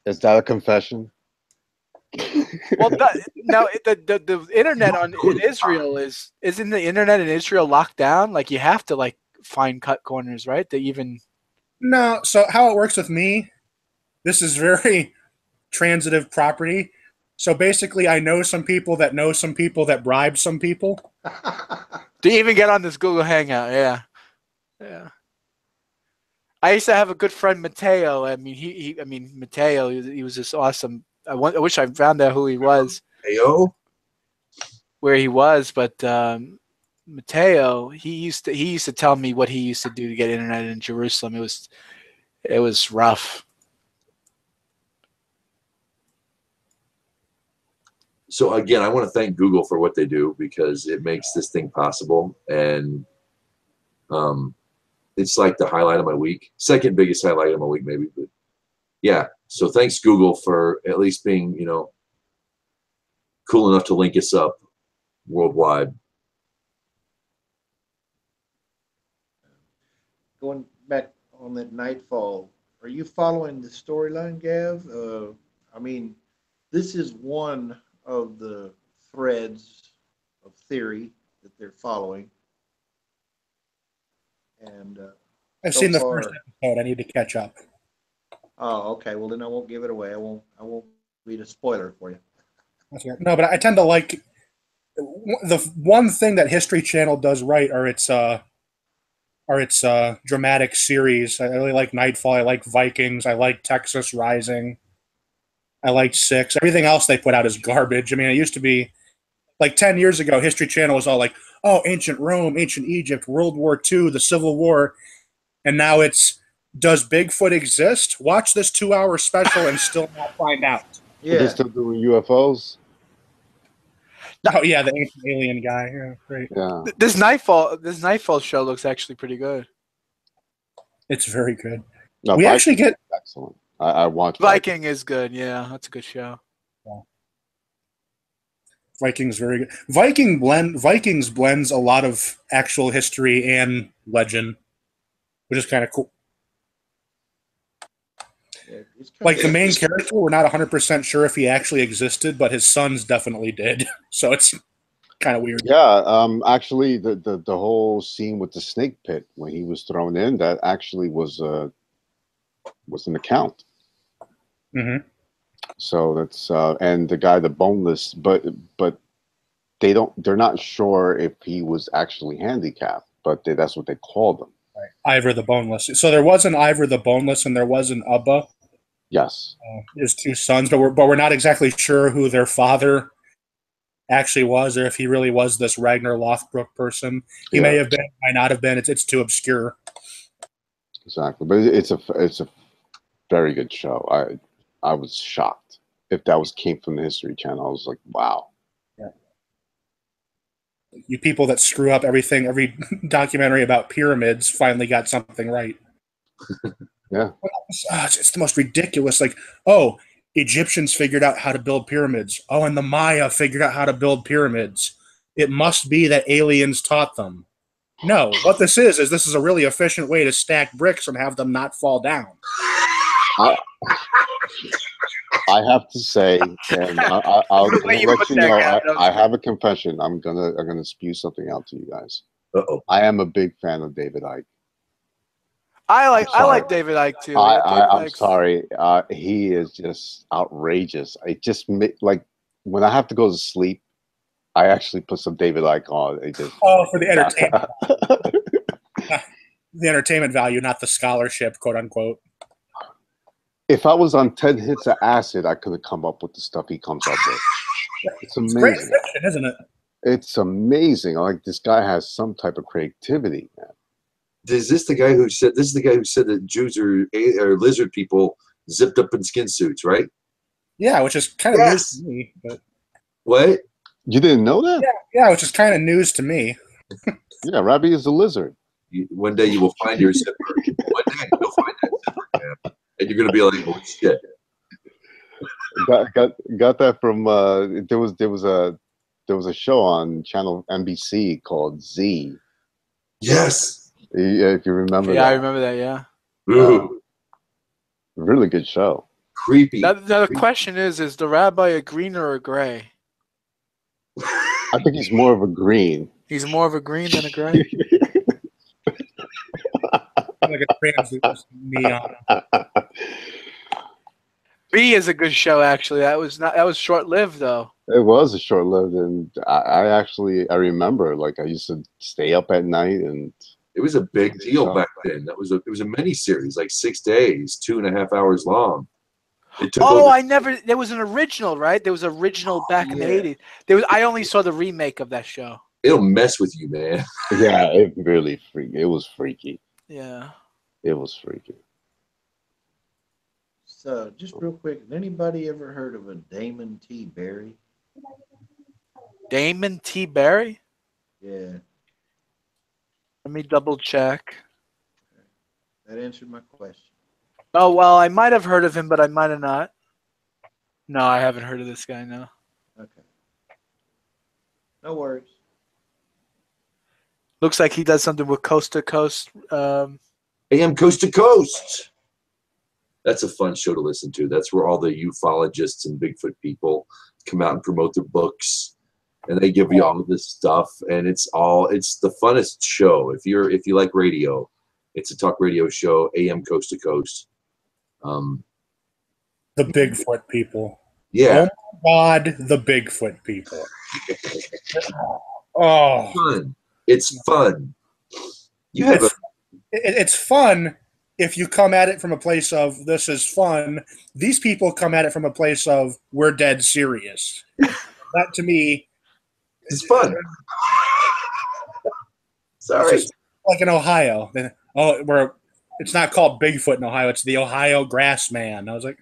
D: Is that a confession?
B: Well, now the internet in Israel isn't the internet in Israel locked down? Like you have to find cut corners, right? They even
E: No. So how it works with me, this is very transitive property. So basically, I know some people that know some people that bribe some people.
B: To even get on this Google Hangout, yeah. I used to have a good friend, Mateo. I mean, Mateo. He was just awesome. I wish I found out who he was.
A: Mateo?
B: Where he was, but Mateo, he used to tell me what he used to do to get internet in Jerusalem. It was rough.
A: So again, I want to thank Google for what they do because it makes this thing possible, and it's like the highlight of my week, second biggest highlight of my week, maybe. But yeah, so thanks Google for at least being cool enough to link us up worldwide.
C: Going back on that Nightfall, are you following the storyline, Gav? I mean, this is one of the threads of theory that they're following. And
E: I've
C: so
E: seen the
C: far,
E: first episode. I need to catch up.
C: oh, okay. Well, then I won't give it away. I won't read a spoiler for you.
E: No, but I tend to like the one thing that History Channel does right are its dramatic series. I really like Nightfall. I like Vikings. I like Texas Rising. I like Six. Everything else they put out is garbage. I mean, it used to be like 10 years ago, History Channel was all like, oh, ancient Rome, ancient Egypt, World War II, the Civil War. And now it's, does Bigfoot exist? Watch this 2-hour special and still not find out.
D: Yeah. Are they still doing UFOs?
E: Oh, yeah, the ancient alien guy. Yeah, great.
D: Yeah.
B: This Nightfall show looks actually pretty good.
E: It's very good.
D: No,
E: we actually get
D: excellent. I watched
B: Viking is good. Yeah, that's a good show.
E: Yeah. Vikings very good. Vikings blends a lot of actual history and legend, which is kind of cool.
C: Yeah,
E: like the main character, we're not 100% sure if he actually existed, but his sons definitely did. So it's kind of weird.
D: Yeah, actually, the whole scene with the snake pit when he was thrown in, that actually was an account.
E: Mm-hmm.
D: So that's and the guy, the boneless, but they're not sure if he was actually handicapped, but that's what they called him.
E: Right. Ivor the Boneless. So there was an Ivor the Boneless, and there was an Ubba.
D: Yes.
E: His two sons, but we're not exactly sure who their father actually was, or if he really was this Ragnar Lothbrok person. He may have been, might not have been. It's too obscure.
D: Exactly, but it's a very good show. I was shocked if that came from the History Channel. I was like, wow.
E: Yeah. You people that screw up everything, every documentary about pyramids finally got something right.
D: Yeah.
E: It's the most ridiculous. Like, oh, Egyptians figured out how to build pyramids. Oh, and the Maya figured out how to build pyramids. It must be that aliens taught them. No, what this is this is a really efficient way to stack bricks and have them not fall down.
D: I have to say, and I'll let you know, I have a confession. I'm gonna spew something out to you guys.
A: Uh-oh.
D: I am a big fan of David Icke.
B: I like David Icke too.
D: I'm sorry. He is just outrageous. It just like when I have to go to sleep, I actually put some David Icke on.
E: For the entertainment. The entertainment value, not the scholarship, quote unquote.
D: If I was on 10 hits of acid, I could have come up with the stuff he comes up with. It's amazing.
E: It's great fiction, isn't it?
D: It's amazing. Like, this guy has some type of creativity, man.
A: Is this the guy who said that Jews are lizard people zipped up in skin suits, right?
E: Yeah, which is kind of news to me. But
A: what?
D: You didn't know that?
E: Yeah, which is kind of news to me.
D: Yeah, Rabbi is a lizard.
A: One day you will find your zipper. One day you'll find that zipper, man. And you're gonna be like, "Oh shit!"
D: Got that from there was a show on channel NBC called Z.
A: Yes.
D: Yeah, if you remember.
B: Yeah, I remember that. Yeah.
D: Really good show.
A: Creepy.
B: Now the question is the rabbi a green or a gray?
D: I think he's more of a green.
B: He's more of a green than a gray.
E: Like a translucent neon.
B: B is a good show, actually. That was short lived though.
D: It was a short lived, and I remember, like, I used to stay up at night, and
A: it was a big deal back then. It was a mini series, like 6 days, 2.5 hours long.
B: There was an original, right? There was an original back in the 80s. I only saw the remake of that show.
A: It'll mess with you, man.
D: Yeah, it really freaky. It was freaky.
B: Yeah.
D: It was freaky.
C: So, just real quick, has anybody ever heard of a Damon T. Barry?
B: Damon T. Barry?
C: Yeah.
B: Let me double check.
C: That answered my question.
B: Oh, well, I might have heard of him, but I might have not. No, I haven't heard of this guy, no.
C: Okay. No worries.
B: Looks like he does something with Coast to Coast.
A: AM Coast to Coast. That's a fun show to listen to. That's where all the ufologists and Bigfoot people come out and promote their books and they give you all this stuff, and it's the funnest show. If you like radio, it's a talk radio show, AM coast to coast.
E: The Bigfoot people.
A: Yeah.
E: Oh my God, the Bigfoot people. Oh,
A: Fun. It's fun. You have
E: it's fun if you come at it from a place of this is fun. These people come at it from a place of we're dead serious. That to me,
A: it's fun. Sorry.
E: It's like in Ohio. It's not called Bigfoot in Ohio. It's the Ohio Grassman. I was like,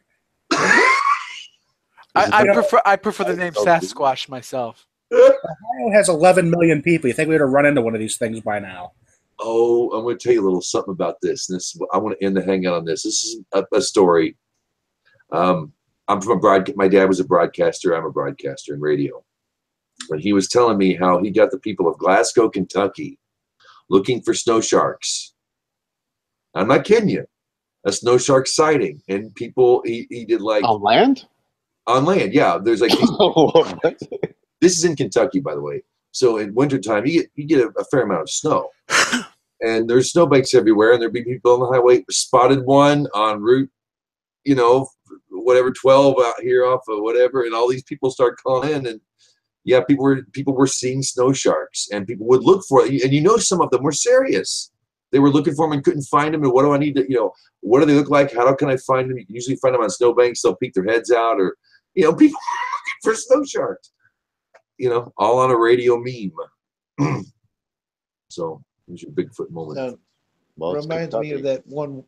B: I prefer the name Sasquatch myself.
E: Ohio has 11 million people. You think we would have run into one of these things by now?
A: Oh, I'm going to tell you a little something about this. I want to end the hangout on this. This is a story. I'm from my dad was a broadcaster. I'm a broadcaster in radio. And he was telling me how he got the people of Glasgow, Kentucky, looking for snow sharks. I'm not kidding you. A snow shark sighting. And people, he did like...
D: On land?
A: On land, yeah. There's like... This is in Kentucky, by the way. So in wintertime, you get a fair amount of snow. And there's snowbanks everywhere, and there'd be people on the highway. Spotted one on route, whatever, 12 out here off of whatever, and all these people start calling in, and yeah, people were seeing snow sharks, and people would look for it. And some of them were serious. They were looking for them and couldn't find them, and what do I need to, what do they look like? How can I find them? You can usually find them on snowbanks. They'll peek their heads out, or, people are looking for snow sharks. All on a radio meme. So here's your Bigfoot moment.
C: Reminds me of that one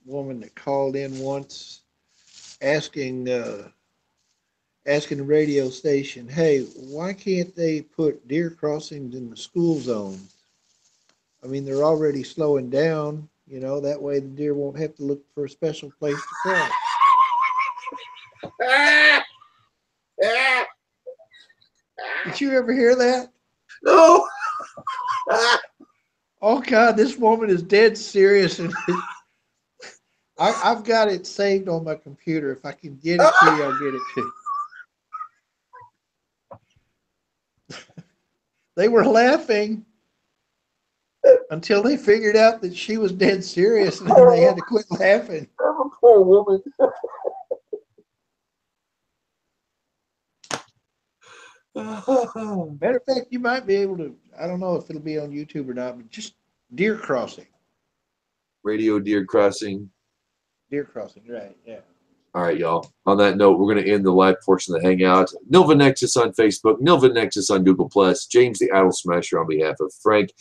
C: woman that called in once asking the radio station, hey, why can't they put deer crossings in the school zones? I mean, they're already slowing down, that way the deer won't have to look for a special place to cross. Did you ever hear that?
A: No.
C: Oh God, this woman is dead serious, and I've got it saved on my computer. If I can get it to you, I'll get it to you. They were laughing until they figured out that she was dead serious, and then they had to quit laughing.
A: I'm a poor woman.
C: Matter of fact, you might be able to, I don't know if it'll be on YouTube or not, but just deer crossing.
A: Radio deer crossing.
C: Deer crossing, right, yeah.
A: All right, y'all. On that note, we're going to end the live portion of the hangout. Nilvah Nexus on Facebook, Nilvah Nexus on Google+, James the Idol Smasher on behalf of Frank,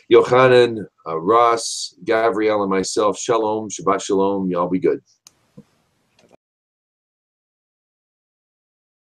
A: Yohanan, Ross, Gabrielle, and myself. Shalom, Shabbat Shalom. Y'all be good.